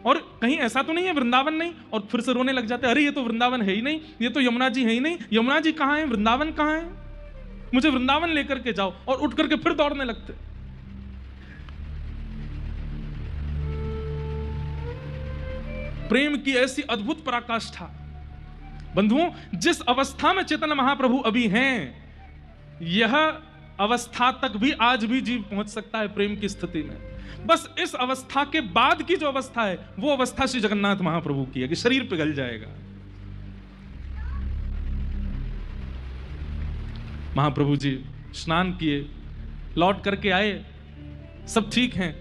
[SPEAKER 1] और कहीं ऐसा तो नहीं है वृंदावन नहीं? और फिर से रोने लग जाते, अरे ये तो वृंदावन है ही नहीं, ये तो यमुना जी है ही नहीं। यमुना जी कहां है, वृंदावन कहां है? मुझे वृंदावन लेकर के जाओ। और उठ करके फिर दौड़ने लगते। प्रेम की ऐसी अद्भुत पराकाष्ठा। बंधुओं, जिस अवस्था में चैतन्य महाप्रभु अभी हैं, यह अवस्था तक भी आज भी जीव पहुंच सकता है प्रेम की स्थिति में। बस इस अवस्था के बाद की जो अवस्था है, वो अवस्था श्री जगन्नाथ महाप्रभु की है कि शरीर पिघल जाएगा। महाप्रभु जी स्नान किए, लौट करके आए, सब ठीक हैं।